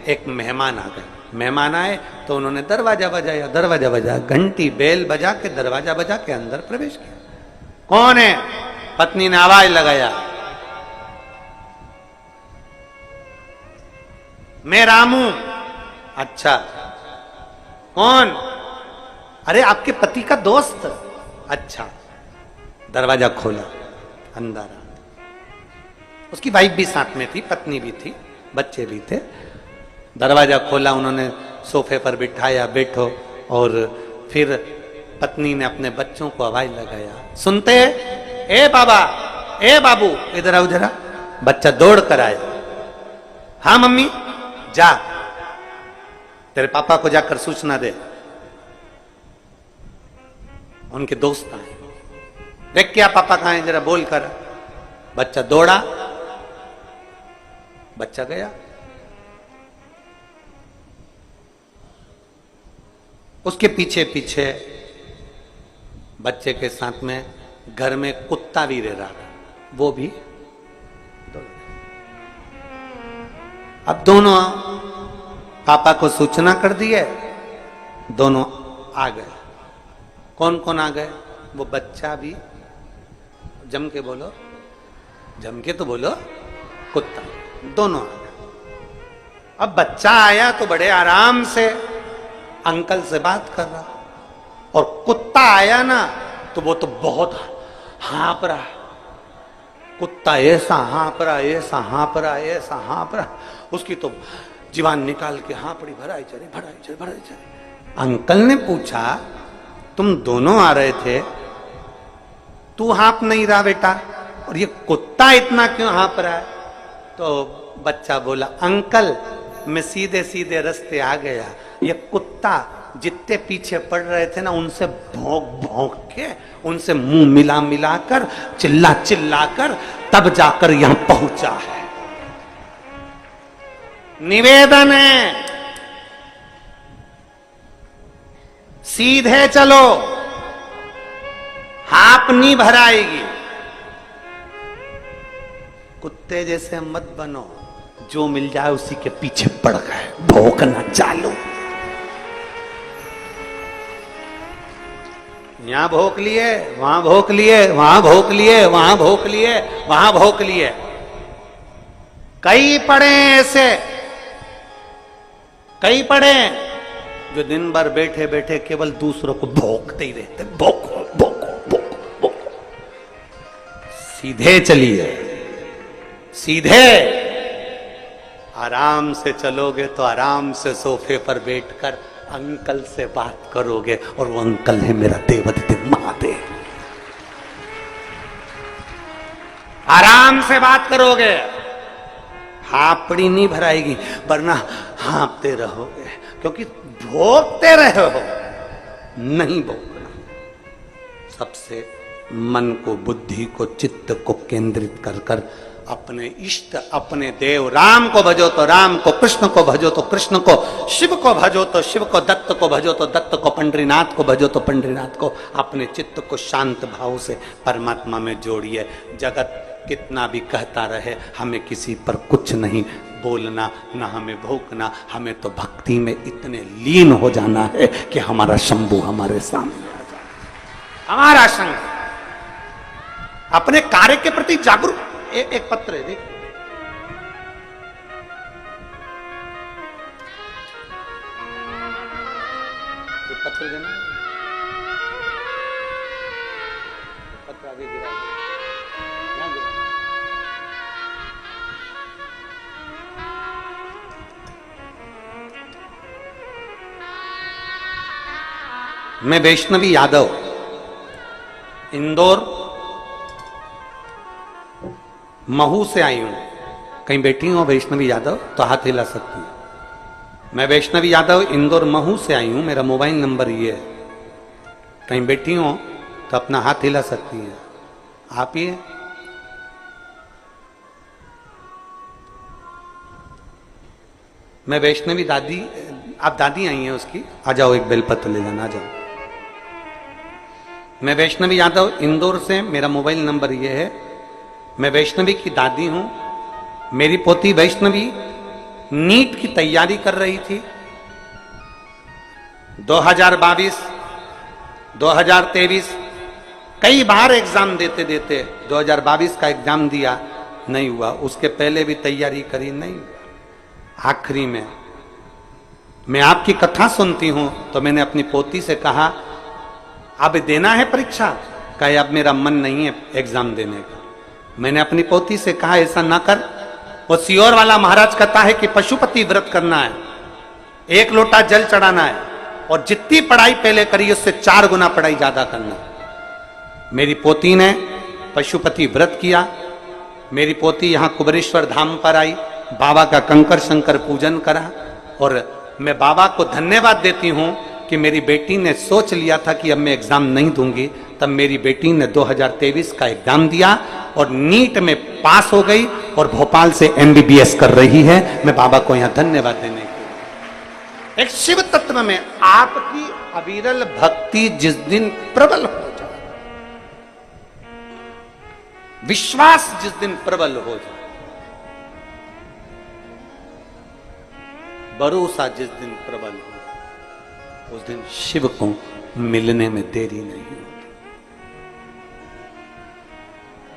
एक मेहमान आ गए। मेहमान आए तो उन्होंने दरवाजा बजाया, दरवाजा बजा, घंटी बेल बजा के दरवाजा बजा के अंदर प्रवेश किया। कौन है? पत्नी ने आवाज लगाया, मैं रामू। अच्छा, कौन? अरे आपके पति का दोस्त। अच्छा, दरवाजा खोला, अंदर आ। उसकी वाइफ भी साथ में थी, पत्नी भी थी, बच्चे भी थे। दरवाजा खोला, उन्होंने सोफे पर बिठाया, बैठो। और फिर पत्नी ने अपने बच्चों को आवाज लगाया, सुनते? ए बाबा, ए बाबू, इधर आओ जरा। बच्चा दौड़ कर आया। हाँ मम्मी, जा, तेरे पापा को जाकर सूचना दे, उनके दोस्त आए। देख क्या पापा कहां है, जरा बोल कर। बच्चा दौड़ा, बच्चा गया। उसके पीछे पीछे बच्चे के साथ में घर में कुत्ता भी रह रहा था, वो भी दौड़ गया। अब दोनों पापा को सूचना कर दी है, दोनों आ गए। कौन कौन आ गए? वो बच्चा भी, जम के बोलो, जम के तो बोलो, कुत्ता, दोनों आ गए। अब बच्चा आया तो बड़े आराम से अंकल से बात कर रहा, और कुत्ता आया ना तो वो तो बहुत हाँप रहा। कुत्ता ऐसा हाँप रहा, ऐसा हाँप रहा, ऐसा हाँप रहा, उसकी तो जीवान निकाल के हाँपड़ी भराई चली, भराई चली, भराई चली। अंकल ने पूछा, तुम दोनों आ रहे थे, तू हाँप नहीं रहा बेटा, और ये कुत्ता इतना क्यों हाँप रहा है? तो बच्चा बोला, अंकल मैं सीधे सीधे रास्ते आ गया, ये कुत्ता जितने पीछे पड़ रहे थे ना, उनसे भौंक भौंक के, उनसे मुंह मिला मिला कर, चिल्ला चिल्ला कर, तब जाकर यहां पहुंचा है। निवेदन है, सीधे चलो, हाप नहीं भराएगी। कुत्ते जैसे मत बनो, जो मिल जाए उसी के पीछे पड़ गए, भौंकना चालू। यहां भौंक लिए, वहां भौंक लिए, वहां भौंक लिए, वहां भौंक लिए, वहां भौंक लिए। कई पड़े ऐसे, कई पड़े जो दिन भर बैठे बैठे केवल दूसरों को भौंकते ही रहते, भौंको भौंको भौंको भौंको। सीधे चलिए, सीधे। आराम से चलोगे तो आराम से सोफे पर बैठकर अंकल से बात करोगे, और वो अंकल है मेरा देवाधिदेव महादेव। आराम से बात करोगे, हापड़ी नहीं भराएगी, वरना हाँपते रहोगे, क्योंकि भोगते रहे हो, नहीं भोगना। सबसे मन को, बुद्धि को, चित्त को केंद्रित कर कर अपने इष्ट, अपने देव राम को भजो तो राम को, कृष्ण को भजो तो कृष्ण को, शिव को भजो तो शिव को, दत्त को भजो तो दत्त को, पंडरीनाथ को भजो तो पंडरीनाथ को। अपने चित्त को शांत भाव से परमात्मा में जोड़िए। जगत कितना भी कहता रहे, हमें किसी पर कुछ नहीं बोलना, ना हमें भोंकना। हमें तो भक्ति में इतने लीन हो जाना है कि हमारा शंभू हमारे सामने आ जाए, हमारा शंकर। अपने कार्य के प्रति जागरूक। एक पत्र है, देख, पत्र देना, पत्र आगे गिरा, मैं वैष्णवी यादव, इंदौर महू से आई हूं। कहीं बैठी हो वैष्णवी यादव तो हाथ हिला सकती है। मैं वैष्णवी यादव इंदौर महू से आई हूं, मेरा मोबाइल नंबर ये है। कहीं बैठी हो तो अपना हाथ हिला सकती है। आप ही है? मैं वैष्णवी दादी, आप दादी आई हैं उसकी। आ जाओ, एक बेलपत्र ले जाना, आ जाओ। मैं वैष्णवी यादव इंदौर से, मेरा मोबाइल नंबर ये है। मैं वैष्णवी की दादी हूं। मेरी पोती वैष्णवी नीट की तैयारी कर रही थी। 2022, 2023 कई बार एग्जाम देते देते 2022 का एग्जाम दिया, नहीं हुआ। उसके पहले भी तैयारी करी, नहीं। आखिरी में मैं आपकी कथा सुनती हूं तो मैंने अपनी पोती से कहा, अब देना है परीक्षा? कहे अब मेरा मन नहीं है एग्जाम देने का। मैंने अपनी पोती से कहा ऐसा ना कर। वो सियोर वाला महाराज कहता है कि पशुपति व्रत करना है, 1 लोटा जल चढ़ाना है, और जितनी पढ़ाई पहले करी उससे 4 गुना पढ़ाई ज्यादा करना। मेरी पोती ने पशुपति व्रत किया। मेरी पोती यहां कुबरेश्वर धाम पर आई, बाबा का कंकर शंकर पूजन करा। और मैं बाबा को धन्यवाद देती हूं कि मेरी बेटी ने सोच लिया था कि अब मैं एग्जाम नहीं दूंगी, तब मेरी बेटी ने 2023 का एग्जाम दिया और नीट में पास हो गई और भोपाल से MBBS कर रही है। मैं बाबा को यहां धन्यवाद देने की। एक शिव तत्व में आपकी अविरल भक्ति जिस दिन प्रबल हो जाए, विश्वास जिस दिन प्रबल हो जाए, भरोसा जिस दिन प्रबल हो, उस दिन शिव को मिलने में देरी नहीं होती।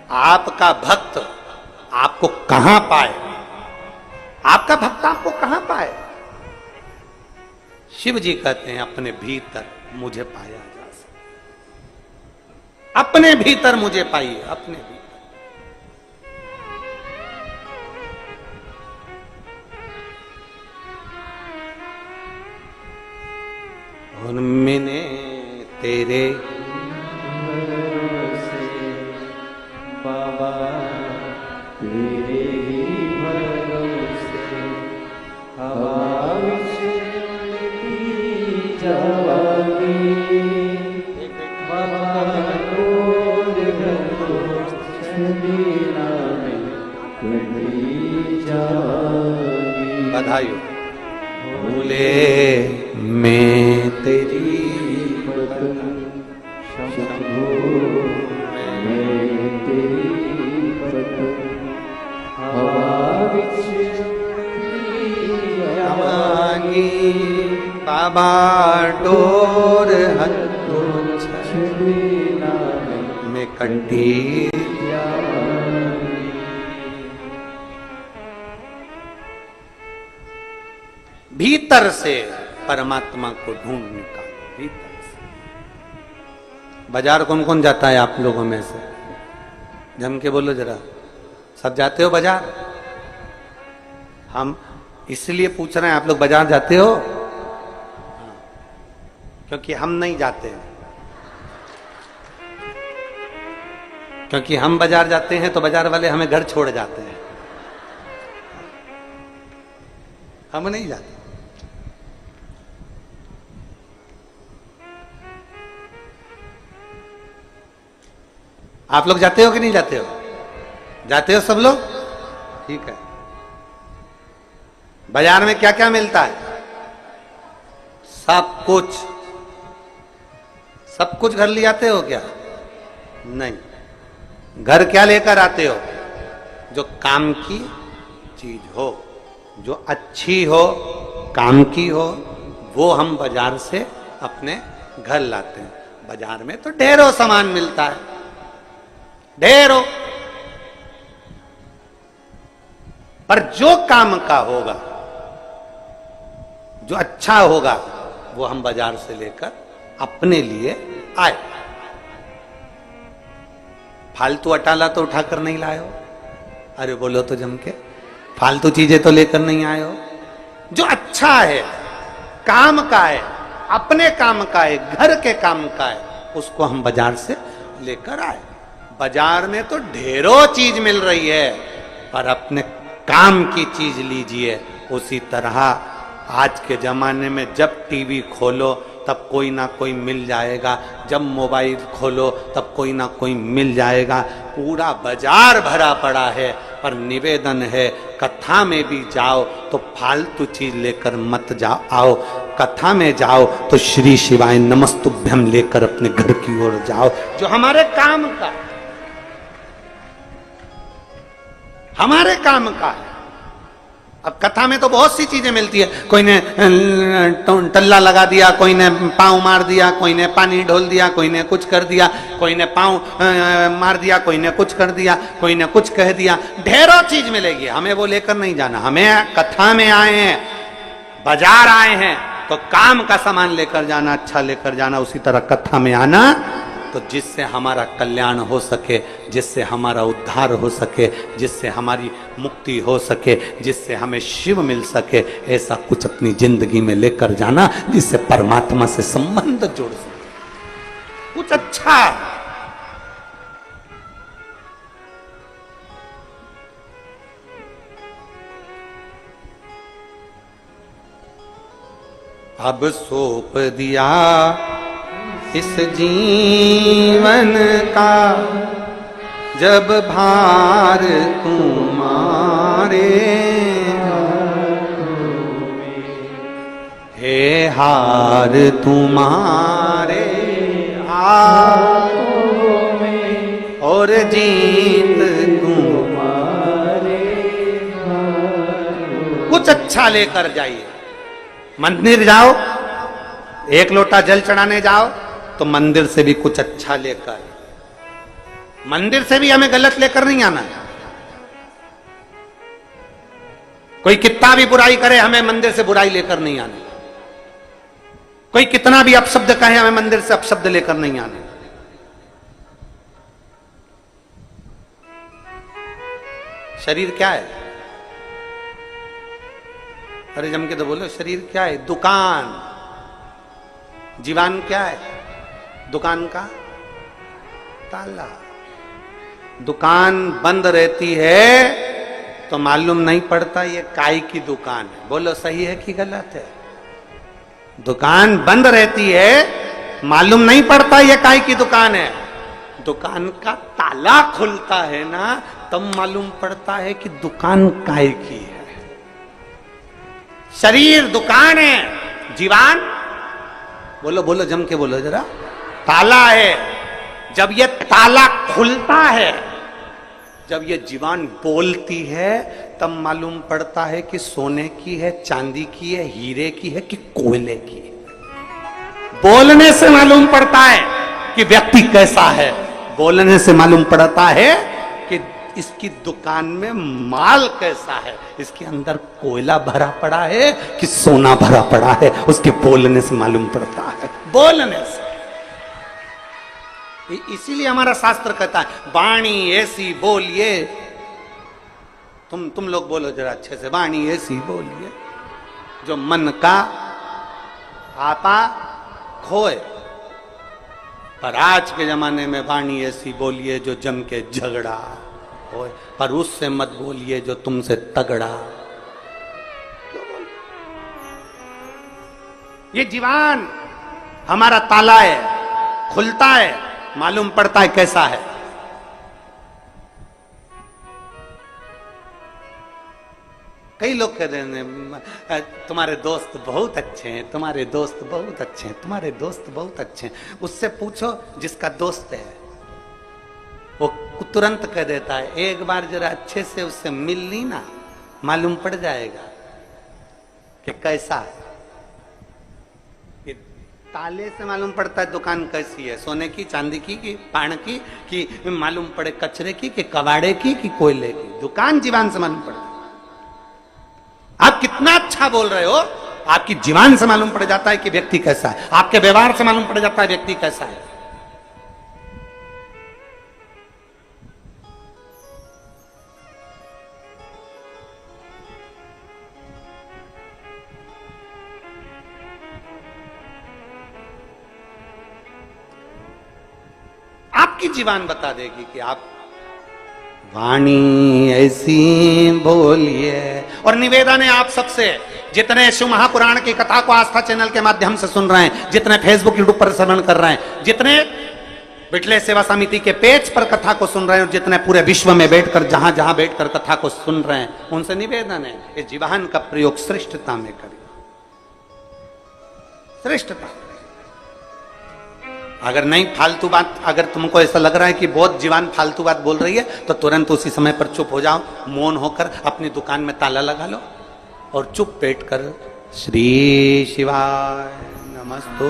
आपका भक्त आपको कहां पाए? आपका भक्त आपको कहां पाए? शिव जी कहते हैं अपने भीतर मुझे पाया जा सकता। अपने भीतर मुझे पाइए, अपने भीतर। और मैंने तेरे भरोसे बाबा, तेरे ही भरोसे हवा विच उड़ती जावांगी। बाबा डोर छंदीना में कटी जावांगी। बधाई हो। भूले मैं तेरी पतंग शंभो, मैं तेरी पतंग हवा विच उड़ती जावांगी। बाबा डोर हथों छंदीना में कंटी। भीतर से परमात्मा को ढूंढ निकालो, भीतर से। बाजार कौन कौन जाता है आप लोगों में से? जम के बोलो जरा, सब जाते हो बाजार? हम इसलिए पूछ रहे हैं, आप लोग बाजार जाते हो? क्योंकि हम नहीं जाते हैं। क्योंकि हम बाजार जाते हैं तो बाजार वाले हमें घर छोड़ जाते हैं, हम नहीं जाते। आप लोग जाते हो कि नहीं जाते हो? जाते हो सब लोग? ठीक है। बाजार में क्या क्या मिलता है? सब कुछ। सब कुछ घर ले आते हो क्या? नहीं। घर क्या लेकर आते हो? जो काम की चीज हो, जो अच्छी हो, काम की हो, वो हम बाजार से अपने घर लाते हैं। बाजार में तो ढेरों सामान मिलता है, ढेरों। पर जो काम का होगा, जो अच्छा होगा, वो हम बाजार से लेकर अपने लिए आए। फालतू अटाला तो उठाकर नहीं लाए हो? अरे बोलो तो जम के, फालतू चीजें तो लेकर नहीं आए हो। जो अच्छा है, काम का है, अपने काम का है, घर के काम का है, उसको हम बाजार से लेकर आए। बाजार में तो ढेरों चीज मिल रही है, पर अपने काम की चीज लीजिए। उसी तरह आज के जमाने में जब टीवी खोलो तब कोई ना कोई मिल जाएगा, जब मोबाइल खोलो तब कोई ना कोई मिल जाएगा। पूरा बाजार भरा पड़ा है, पर निवेदन है कथा में भी जाओ तो फालतू चीज लेकर मत जाओ आओ। कथा में जाओ तो श्री शिवाय नमस्तुभ्यम लेकर अपने घर की ओर जाओ, जो हमारे काम का है। अब कथा में तो बहुत सी चीजें मिलती है, कोई ने टल्ला लगा दिया, कोई ने पांव मार दिया, कोई ने पानी ढोल दिया, कोई ने कुछ कर दिया, कोई ने पांव मार दिया, कोई ने कुछ कर दिया, कोई ने कुछ कह दिया, ढेरों चीज मिलेगी। हमें वो लेकर नहीं जाना, हमें कथा में आए हैं, बाजार आए हैं तो काम का सामान लेकर जाना, अच्छा लेकर जाना। उसी तरह कथा में आना तो जिससे हमारा कल्याण हो सके, जिससे हमारा उद्धार हो सके, जिससे हमारी मुक्ति हो सके, जिससे हमें शिव मिल सके, ऐसा कुछ अपनी जिंदगी में लेकर जाना जिससे परमात्मा से संबंध जोड़ सके, कुछ अच्छा। अब सौंप दिया इस जीवन का जब भार तुम्हारे, हे हार तुम्हारे हाथों में और जीत तुम्हारे हाथों। कुछ अच्छा लेकर जाइए। मंदिर जाओ, एक लोटा जल चढ़ाने जाओ तो मंदिर से भी कुछ अच्छा लेकर, मंदिर से भी हमें गलत लेकर नहीं आना। कोई कितना भी बुराई करे, हमें मंदिर से बुराई लेकर नहीं आना। कोई कितना भी अपशब्द कहे, हमें मंदिर से अपशब्द लेकर नहीं आने। शरीर क्या है? अरे जम के तो बोलो, शरीर क्या है? दुकान। जीवन क्या है? दुकान का ताला। दुकान बंद रहती है तो मालूम नहीं पड़ता ये काय की दुकान है। बोलो सही है कि गलत है? दुकान बंद रहती है, मालूम नहीं पड़ता ये काय की दुकान है। दुकान का ताला खुलता है ना, तब मालूम पड़ता है कि दुकान काय की है। शरीर दुकान है, जीवन बोलो बोलो जम के बोलो जरा, ताला है। जब ये ताला खुलता है, जब ये जीवान बोलती है, तब मालूम पड़ता है कि सोने की है, चांदी की है, हीरे की है कि कोयले की है। बोलने से मालूम पड़ता है कि व्यक्ति कैसा है। बोलने से मालूम पड़ता है कि इसकी दुकान में माल कैसा है, इसके अंदर कोयला भरा पड़ा है कि सोना भरा पड़ा है। उसके बोलने से मालूम पड़ता है, बोलने से। इसीलिए हमारा शास्त्र कहता है वाणी ऐसी बोलिए। तुम लोग बोलो जरा अच्छे से, वाणी ऐसी बोलिए जो मन का आपा खोए। पर आज के जमाने में वाणी ऐसी बोलिए जो जम के झगड़ा होए, पर उससे मत बोलिए जो तुमसे तगड़ा। ये जीवन हमारा ताला है, खुलता है, मालूम पड़ता है कैसा है। कई लोग कहते हैं तुम्हारे दोस्त बहुत अच्छे हैं, तुम्हारे दोस्त बहुत अच्छे हैं, तुम्हारे दोस्त बहुत अच्छे हैं। उससे पूछो जिसका दोस्त है, वो तुरंत कह देता है। एक बार जरा अच्छे से उससे मिल ली ना, मालूम पड़ जाएगा कि कैसा है। ताले से मालूम पड़ता है दुकान कैसी है, सोने की, चांदी की, कि पान की, कि मालूम पड़े कचरे की, कि कबाड़े की, कि कोयले की। दुकान जीवन से मालूम पड़ता है। आप कितना अच्छा बोल रहे हो, आपकी जीवन से मालूम पड़ जाता है कि व्यक्ति कैसा है। आपके व्यवहार से मालूम पड़ जाता है व्यक्ति कैसा है। आपकी जीवन बता देगी कि आप वाणी ऐसी बोलिए। और निवेदन है आप सबसे, जितने शिव महापुराण की कथा को आस्था चैनल के माध्यम से सुन रहे हैं, जितने फेसबुक यूट्यूब पर श्रवण कर रहे हैं, जितने बिटले सेवा समिति के पेज पर कथा को सुन रहे हैं, जितने पूरे विश्व में बैठकर जहां जहां बैठकर कथा को सुन रहे हैं, उनसे निवेदन है कि जीवाहन का प्रयोग श्रेष्ठता में करें, श्रेष्ठता। अगर नहीं फालतू बात, अगर तुमको ऐसा लग रहा है कि बहुत जीवान फालतू बात बोल रही है, तो तुरंत उसी समय पर चुप हो जाओ, मौन होकर अपनी दुकान में ताला लगा लो और चुप बैठ कर श्री शिवाय नमस्तु